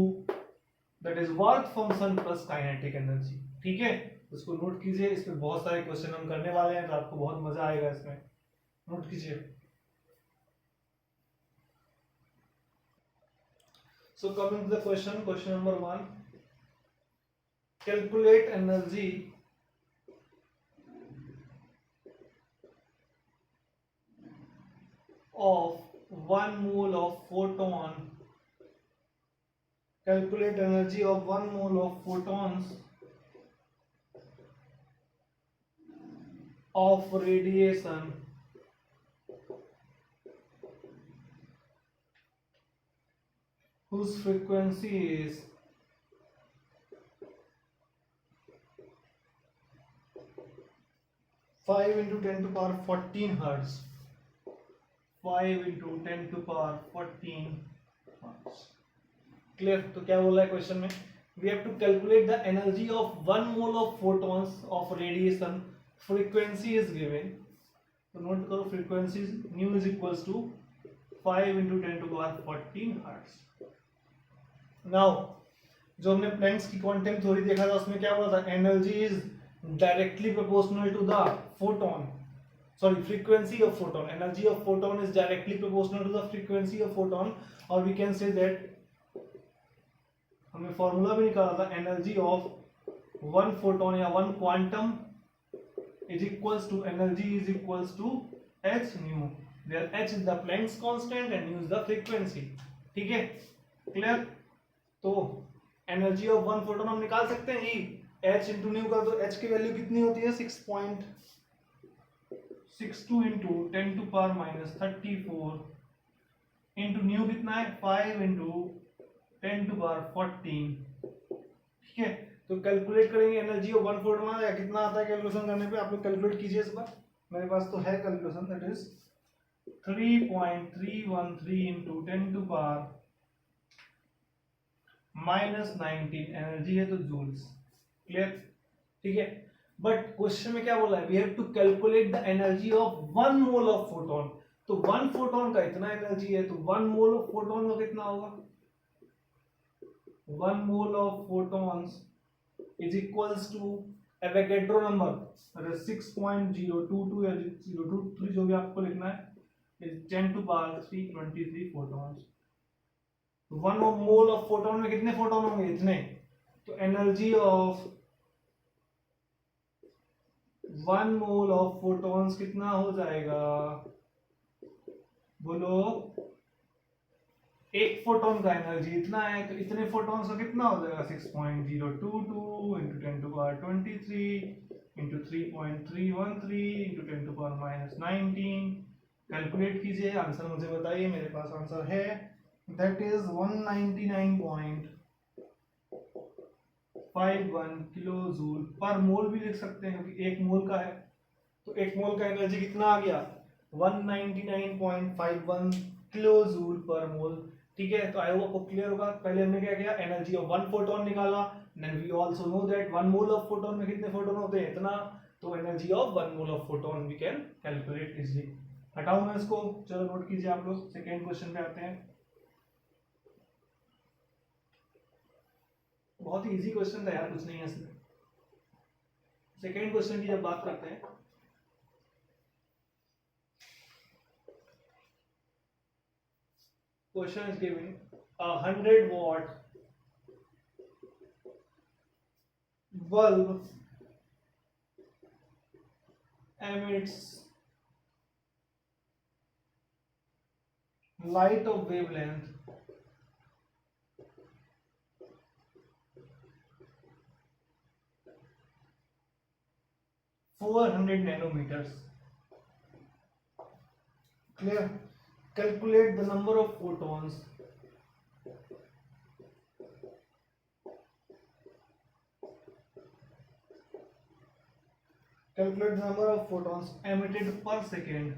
that is work function plus kinetic energy. ठीक है, इसको note कीजिए, इस पे बहुत सारे question हम करने वाले हैं, तो आपको बहुत मजा आएगा इसमें, नोट कीजिए। So coming to the question number 1, calculate energy of 1 mole of photon. Calculate energy of 1 mole of photons of radiation whose frequency is 5 into 10 to power 14 hertz. 5 into 10 to power 14 hertz. Clear? तो क्या बोला है question में? We have to calculate the energy of 1 mole of photons of radiation. Frequency is given. तो note करो, frequency nu is equals to 5 into 10 to power 14 hertz. Now, जो हमने planks की क्वांटम थ्योरी देखा था उसमें क्या बोला था? Energy is directly proportional to the photon, sorry frequency of photon. Energy of photon is directly proportional to the frequency of photon, और वी कैन से दैट, हमने फॉर्मूला भी निकाला था, एनर्जी ऑफ वन फोटोन या one quantum is equals to energy is equals to h nu, where h is the Planck's constant and nu is the frequency. ठीक है, clear? तो energy of one photon हम निकाल सकते हैं, E H into new कर दो, H की वैल्यू कितनी होती है? 6.62 into 10 to power minus 34 into nu कितना है? 5 इंटू 10 टू पावर 14। ठीक है, तो कैलकुलेट करेंगे एनर्जी ऑफ वन फोटोन या कितना आता है कैलकुलेशन करने पे, आप लोग कैलकुलेट कीजिए इस बार, मेरे पास तो है calculation, that is 3.313 into 10 to power minus 19, energy है तो जूल्स। क्लियर? ठीक है, बट क्वेश्चन में क्या बोला है? We have to calculate the energy of 1 mole of photon. तो 1 फोटोन का इतना एनर्जी है, तो 1 मोल ऑफ फोटोन का कितना होगा? 1 mole of photons is equals to Avogadro number 6.022 या 023 जो भी आपको लिखना है, is 10 to power 323 photons. 1 mole of photon में कितने फोटोन होंगे? इतने। तो energy of 1 mole of photons कितना हो जाएगा? बोलो, एक फोटोन का एनर्जी इतना है, तो इतने फोटॉन्स का कितना हो जाएगा? 6.022 into 10 to power 23 into 3.313 into 10 to power minus 19। Calculate कीजिए, आंसर मुझे बताइए, मेरे पास आंसर है, दैट इज 199.51 किलो जूल पर मोल भी लिख सकते हैं, क्योंकि एक मोल का है, तो एक मोल का एनर्जी कितना आ गया? 199.51 किलो जूल पर मोल। ठीक है, तो आई होप आपको क्लियर होगा। पहले हमने क्या किया? एनर्जी ऑफ 1 फोटोन निकाला, then we also know that 1 mole of photon में कितने फोटोन होते हैं? इतना। तो energy of 1 mole of photon we can calculate easily. हटाऊं मैं इसको, चलो नोट कीजिए आप लोग। सेकेंड क्वेश्चन पे आते हैं, बहुत ही इजी क्वेश्चन था यार, कुछ नहीं है इसमें। सेकेंड क्वेश्चन की जब बात करते हैं, question is given 100 watt bulb emits light of wavelength 400 nanometers. Clear? Calculate the number of photons emitted per second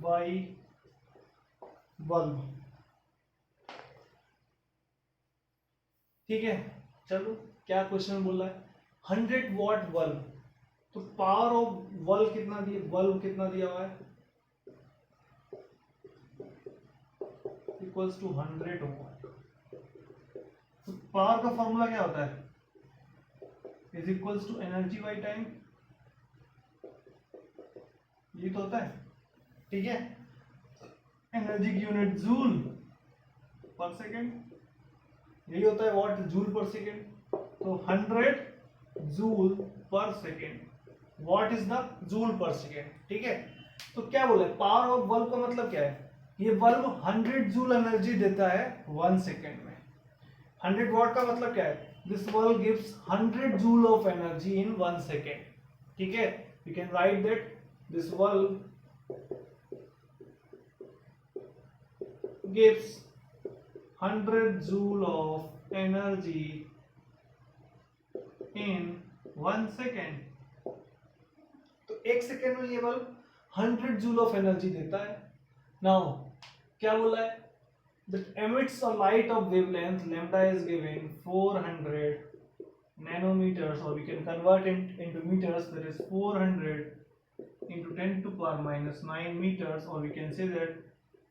by bulb. ठीक है, चलो क्या क्वेश्चन बोल रहा है? 100 वॉट बल्ब, तो पावर ऑफ बल्ब कितना दिया हुआ है? Equals to 100 watt. तो पावर का फॉर्मूला क्या होता है, is equals to energy by time, ये तो होता है, ठीक है। एनर्जी की यूनिट जूल पर सेकेंड, यही होता है वॉट जूल पर सेकेंड। तो 100 जूल पर second, what is the joule पर सेकेंड, ठीक है। तो क्या बोले, पावर ऑफ बल्ब का मतलब क्या है, ये बल्ब 100 जूल एनर्जी देता है 1 सेकेंड में। 100 वॉट का मतलब क्या है, this bulb gives 100 joule of energy in 1 second, ठीक है। You can write that this bulb gives 100 joule of energy in 1 second। तो 1 सेकेंड में ये बल्ब 100 जूल ऑफ एनर्जी देता है। नाउ क्या बोला है, that emits a light of wavelength lambda is given 400 nanometers, or we can convert it into meters, that is 400 into 10 to power minus 9 meters, or we can say that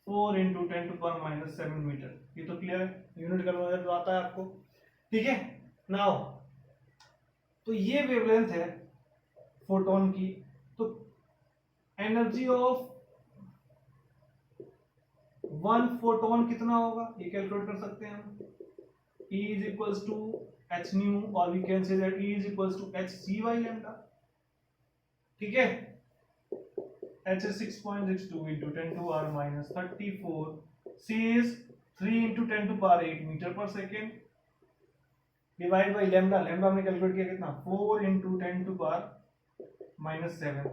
4 into 10 to power minus 7 metre. ये तो clear है, unit conversion तो आता है आपको, ठीक है। Now तो ये वेवलेंथ है फोटोन की, तो एनर्जी ऑफ 1 फोटोन कितना होगा ये कैलकुलेट कर सकते हैं हम। E is equals to h nu, or we can say that E is equals to h c by lambda, ठीक है। h is 6.62 into 10 to power minus 34, c is 3 into 10 to power 8 metre पर second, divide by lambda, lambda हमने calculate किया कितना 4 into 10 to power minus 7।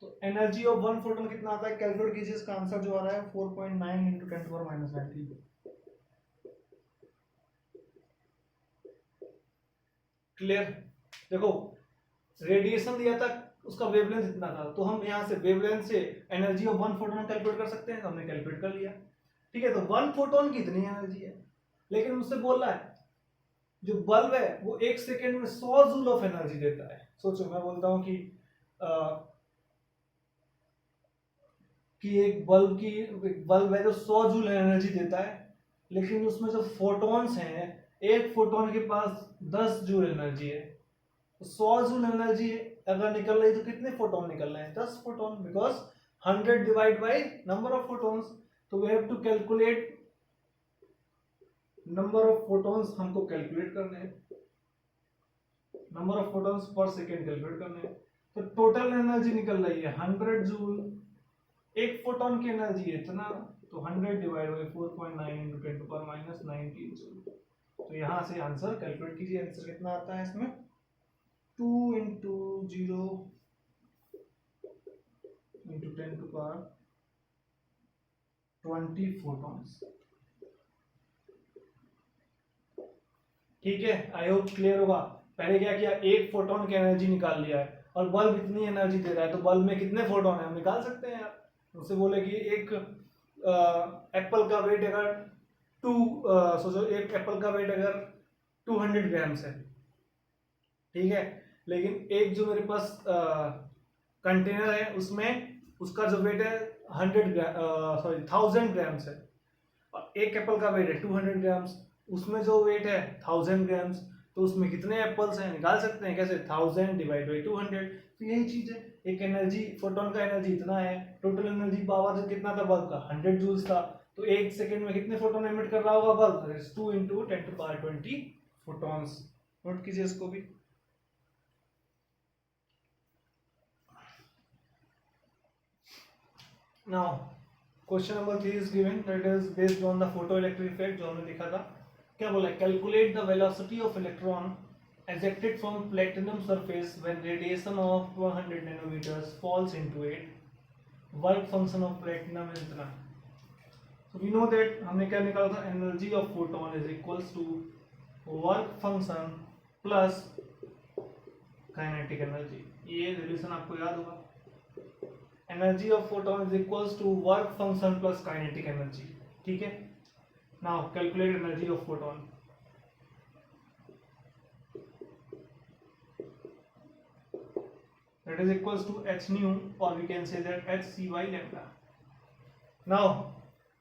तो energy of 1 photon कितना आता है, कैलकुलेट कीजिए, इसका आंसर जो आ रहा है 4.9 into 10 to power minus 19। Clear, देखो रेडिएशन दिया था, उसका वेवलेंथ इतना था, तो हम यहाँ से वेवलेंथ से एनर्जी ऑफ 1 फोटोन कैलकुलेट कर सकते हैं, तो हमने कैलकुलेट कर लिया, ठीक है। तो 1 फोटोन की इतनी एनर्जी है, लेकिन मुझसे बोल रहा है जो बल्ब है वो 1 सेकेंड में 100 जूल ऑफ एनर्जी देता है। सोचो मैं बोलता हूँ कि एक बल्ब है जो 100 जूल एनर्जी देता है, लेकिन उसमें जो फोटॉन्स हैं, एक फोटोन के पास 10 जूल एनर्जी है। तो 100 जूल एनर्जी अगर निकल रही तो कितने फोटोन निकल रहे हैं, 10 photon, because 100 divide by number of photons. तो we have to calculate number of photons, हमको कैलकुलेट करने हैं, number of photons per second calculate करने हैं। तो टोटल एनर्जी निकल रही है 100 जूल, एक फोटोन की एनर्जी है इतना, तो 100 divide by 4.9 into 10 to power minus 19 joule. तो यहाँ से आंसर कैलकुलेट कीजिए, आंसर कितना आता है इसमें 2 into 0 into 10 to power 20 photons, ठीक है। आई होप क्लियर होगा। पहले क्या किया, एक फोटोन की एनर्जी निकाल लिया है, और बल्ब इतनी एनर्जी दे रहा है, तो बल्ब में कितने फोटोन है हम निकाल सकते हैं यार। उससे बोले कि एक एप्पल का वेट अगर सोचो एक एप्पल का वेट अगर 200 ग्राम्स है, ठीक है, लेकिन एक जो मेरे पास कंटेनर है उसमें उसका जो वेट है 1000 ग्राम्स है, और एक एप्पल का वेट है 200 ग्राम्स, उसमें जो वेट है 1000 ग्राम्स, तो उसमें कितने एप्पल्स हैं निकाल सकते हैं कैसे, 1000 डिवाइड बाई 200। तो यही चीज है, एक एनर्जी फोटोन का एनर्जी इतना है, टोटल एनर्जी पावर जो कितना था बल्ब का 100 जूल्स था, तो एक सेकंड में कितने फोटोन एमिट कर रहा होगा bulb, 2 into 10 to power 20 photons. Note कीजिए इसको भी। Now question number 3 is given, that is based on the photoelectric effect जो हमने लिखा था। क्या बोला, calculate the velocity of electron ejected from platinum surface when radiation of 100 nanometers falls into it, work function of platinum is इतना। so we know that हमने क्या निकाला था, energy of photon is equals to work function plus kinetic energy। ये relation आपको याद होगा, energy of photon is equals to work function plus kinetic energy, ठीक है। now calculate energy of photon। that is equals to h nu, or we can say that h c by lambda। now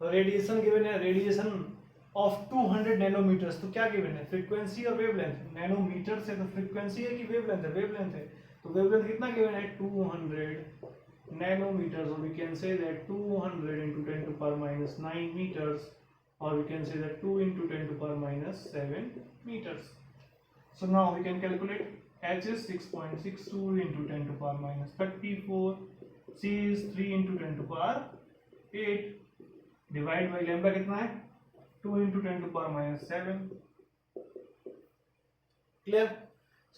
radiation given है, radiation of 200 nanometres, तो क्या given है, frequency और wavelength. Nanometre से तो frequency है कि wavelength है, वेवलेंथ है, तो वेवलेंथ कितना गिवन है, 200 nanometers, or we can say that 200 into 10 to power minus 9 meters, or we can say that 2 into 10 to power minus 7 meters. So now we can calculate. H is 6.62 into 10 to power minus 34, C is 3 into 10 to power 8, divide by lambda कितना है, 2 into 10 to power minus 7. Clear.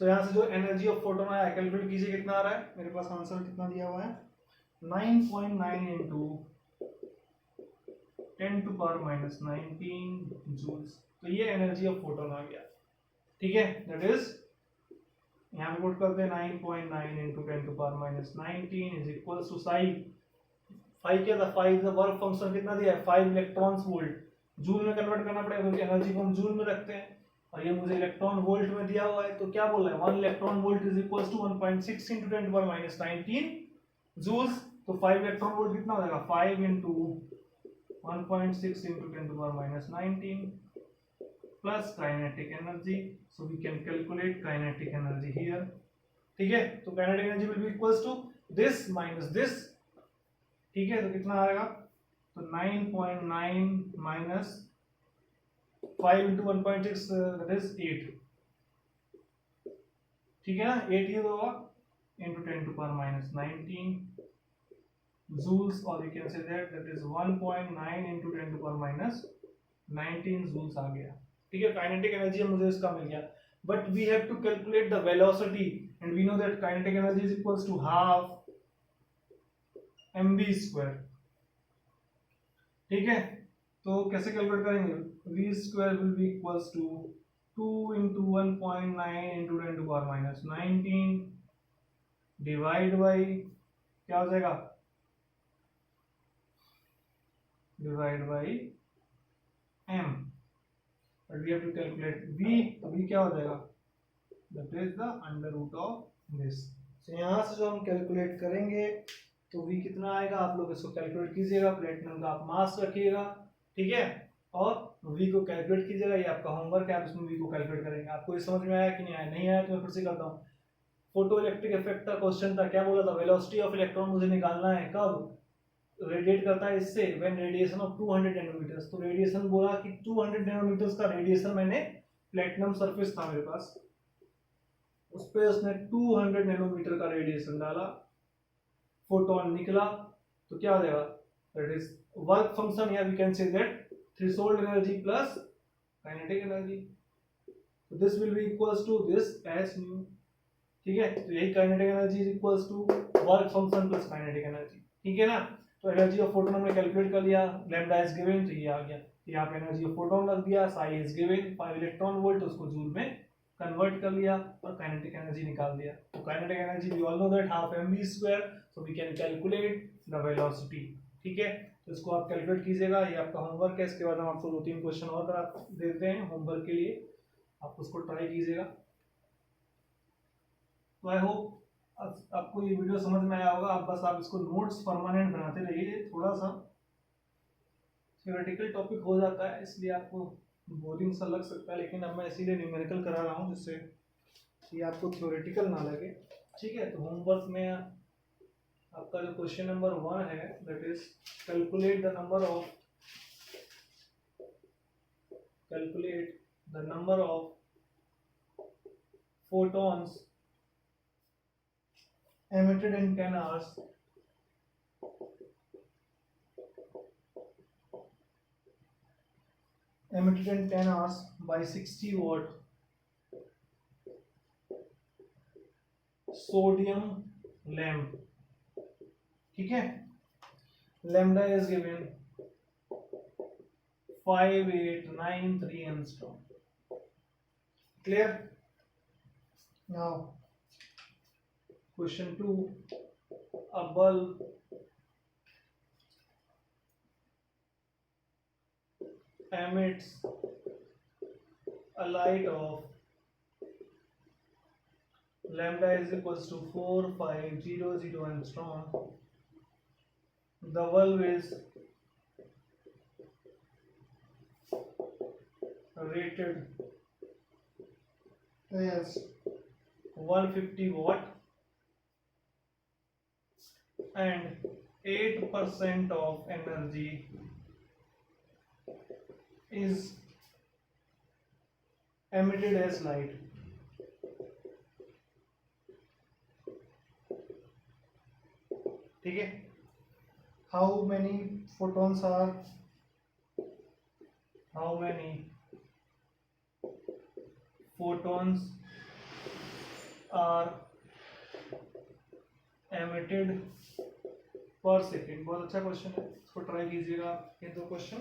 So यहाँ से जो energy of photon आया calculate कीजिए, कितना आ रहा है, मेरे पास आंसर कितना दिया हुआ है, 9.9 into 10 to power minus 19 joules. तो ये एनर्जी ऑफ फोटोन आ गया, ठीक है। दैट इज यहाँ पे पुट करते हैं 9.9 into 10 to power minus 19 is equals to psi, phi क्या था, फाई का वर्क फंक्शन कितना दिया है, 5 इलेक्ट्रॉन्स वोल्ट, जूल में कन्वर्ट करना पड़ेगा क्योंकि एनर्जी को हम जूल में रखते हैं, और ये मुझे इलेक्ट्रॉन वोल्ट में दिया हुआ है, तो क्या बोल रहा है, 1 electron volt is equals to 1.6 into 10 to power minus 19 joules. तो 5 इलेक्ट्रॉन वोल्ट कितना हो जाएगा, 5 into 1.6 into 10 to power minus 19 plus kinetic energy, so we can calculate kinetic energy here, ठीक है। तो kinetic energy will be equals to this minus this, ठीक है। तो कितना आएगा, तो 9.9 माइनस 5 into 1.6 that is 8, ठीक है ना, 8 ये होगा into 10 to power minus 19 joules, or we can say that is 1.9 into 10 to power minus 19 joules आ गया, ठीक है। काइनेटिक एनर्जी मुझे इसका मिल गया, but we have to calculate the velocity and we know that kinetic energy is equals to half mv square, ठीक है। तो कैसे कैलकुलेट करेंगे, v square will be equals to 2 into 1.9 into 10 to power minus 19 divide by क्या हो जाएगा, divide by m, but we have to calculate v, तो v क्या हो जाएगा, that is the under root of this. तो यहाँ से जो हम कैलकुलेट करेंगे तो v कितना आएगा, आप लोग इसको कैलकुलेट कीजिएगा, प्लेटिनम का आप मास रखिएगा, ठीक है, और v को कैलकुलेट कीजिएगा, ये आपका होमवर्क है, आप इसमें v को कैलकुलेट करेंगे। आपको ये समझ में आया कि नहीं आया, नहीं आया तो मैं फिर से करता हूँ। फोटो इलेक्ट्रिक इफेक्ट का क्वेश्चन था, क्या बोला था, वेलोसिटी ऑफ इलेक्ट्रॉन मुझे निकालना है, कब रेडिएट करता है इससे, व्हेन रेडिएशन ऑफ 200 नैनोमीटर्स। तो रेडिएशन बोला कि 200 नैनोमीटर्स का रेडिएशन, मैंने प्लेटिनम सरफेस था मेरे पास, उस पे उसने 200 नैनोमीटर का रेडिएशन डाला, फोटोन निकला, तो क्या हो जाएगा, दैट इज वर्क फंक्शन, या we can say that threshold energy plus kinetic energy, तो this will be equals to this S nu, ठीक है। तो यही kinetic energy is equals to work function plus kinetic energy, ठीक है ना। तो एनर्जी ऑफ फोटोन हमने कैलकुलेट कर लिया, लैम्डा इज गिवन, तो ये आ गया, यहाँ पे एनर्जी ऑफ फोटोन रख दिया, psi is given 5 electron volt, उसको जूल में कन्वर्ट कर लिया और काइनेटिक एनर्जी निकाल दिया। तो kinetic energy we all know that half mv square, so we can calculate the velocity, ठीक है। तो इसको आप कैलकुलेट कीजिएगा, ये आपका होमवर्क है। इसके बाद हम आपको 2-3 क्वेश्चन और करा देते हैं होमवर्क के लिए, आप उसको ट्राई कीजिएगा। तो आई होप आपको ये वीडियो समझ में आया होगा। आप इसको नोट्स परमानेंट बनाते रहिए, थोड़ा सा थ्योरेटिकल टॉपिक हो जाता है इसलिए आपको बोरिंग सा लग सकता है, लेकिन अब मैं इसीलिए न्यूमेरिकल करा रहा हूँ जिससे ये आपको थ्योरेटिकल ना लगे, ठीक है। तो होमवर्क में आपका जो क्वेश्चन नंबर 1 है, that is calculate the number of photons emitted in 10 hours by 60 watt sodium lamp, ठीक है। lambda is given 5893 angstrom, clear। now question 2, a bulb emits a light of lambda is equals to 4500 angstrom. The bulb is rated as 150 watt and 8% of energy is emitted as light. ठीक है, how many photons are emitted पर second. बहुत अच्छा question है, इसको try कीजिएगा। ये दो क्वेश्चन,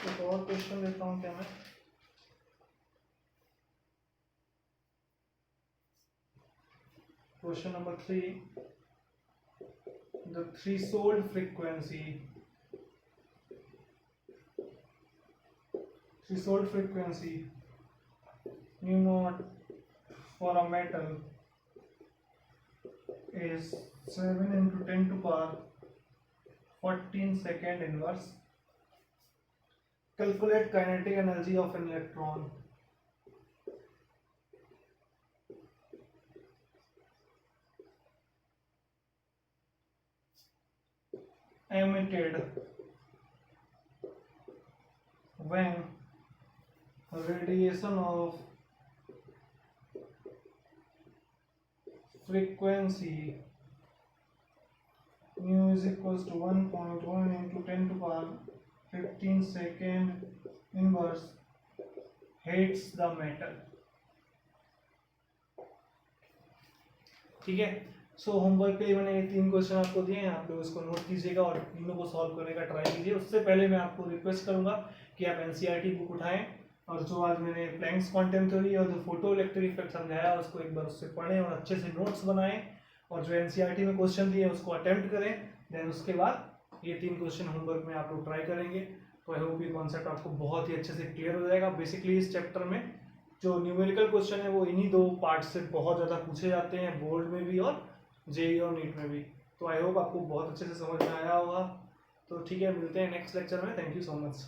एक और क्वेश्चन देता हूँ क्या मैं। Question number 3, the threshold frequency mu naught for a metal is 7 into 10 to power 14 second inverse. Calculate kinetic energy of an electron. Emitted when radiation of frequency mu is equals to 1.1 into 10 to power 15 second inverse hits the metal। ठीक है, सो homework के लिए मैंने ये 3 question आपको दिए हैं, आप लोग इसको नोट कीजिएगा और तीनों को सॉल्व करने का ट्राई कीजिए। उससे पहले मैं आपको रिक्वेस्ट करूंगा कि आप एनसीईआरटी बुक उठाएं और जो आज मैंने प्लैंक्स क्वांटम थ्योरी और जो फोटो इलेक्ट्रिक इफेक्ट समझाया उसको एक बार उससे पढ़ें और अच्छे से नोट्स बनाएं और जो एनसीईआरटी में क्वेश्चन दिए उसको अटेम्प्ट करें। देन उसके बाद ये 3 क्वेश्चन होमवर्क में आप लोग ट्राई करेंगे। तो आई होप ये कॉन्सेप्ट आपको बहुत ही अच्छे से क्लियर हो जाएगा। बेसिकली इस चैप्टर में जो न्यूमेरिकल क्वेश्चन है वो इन्हीं 2 पार्ट से बहुत ज़्यादा पूछे जाते हैं, बोर्ड में भी और जेईई और नीट में भी। तो आई होप आपको बहुत अच्छे से समझ में आया होगा। तो ठीक है, मिलते हैं नेक्स्ट लेक्चर में। Thank you so much.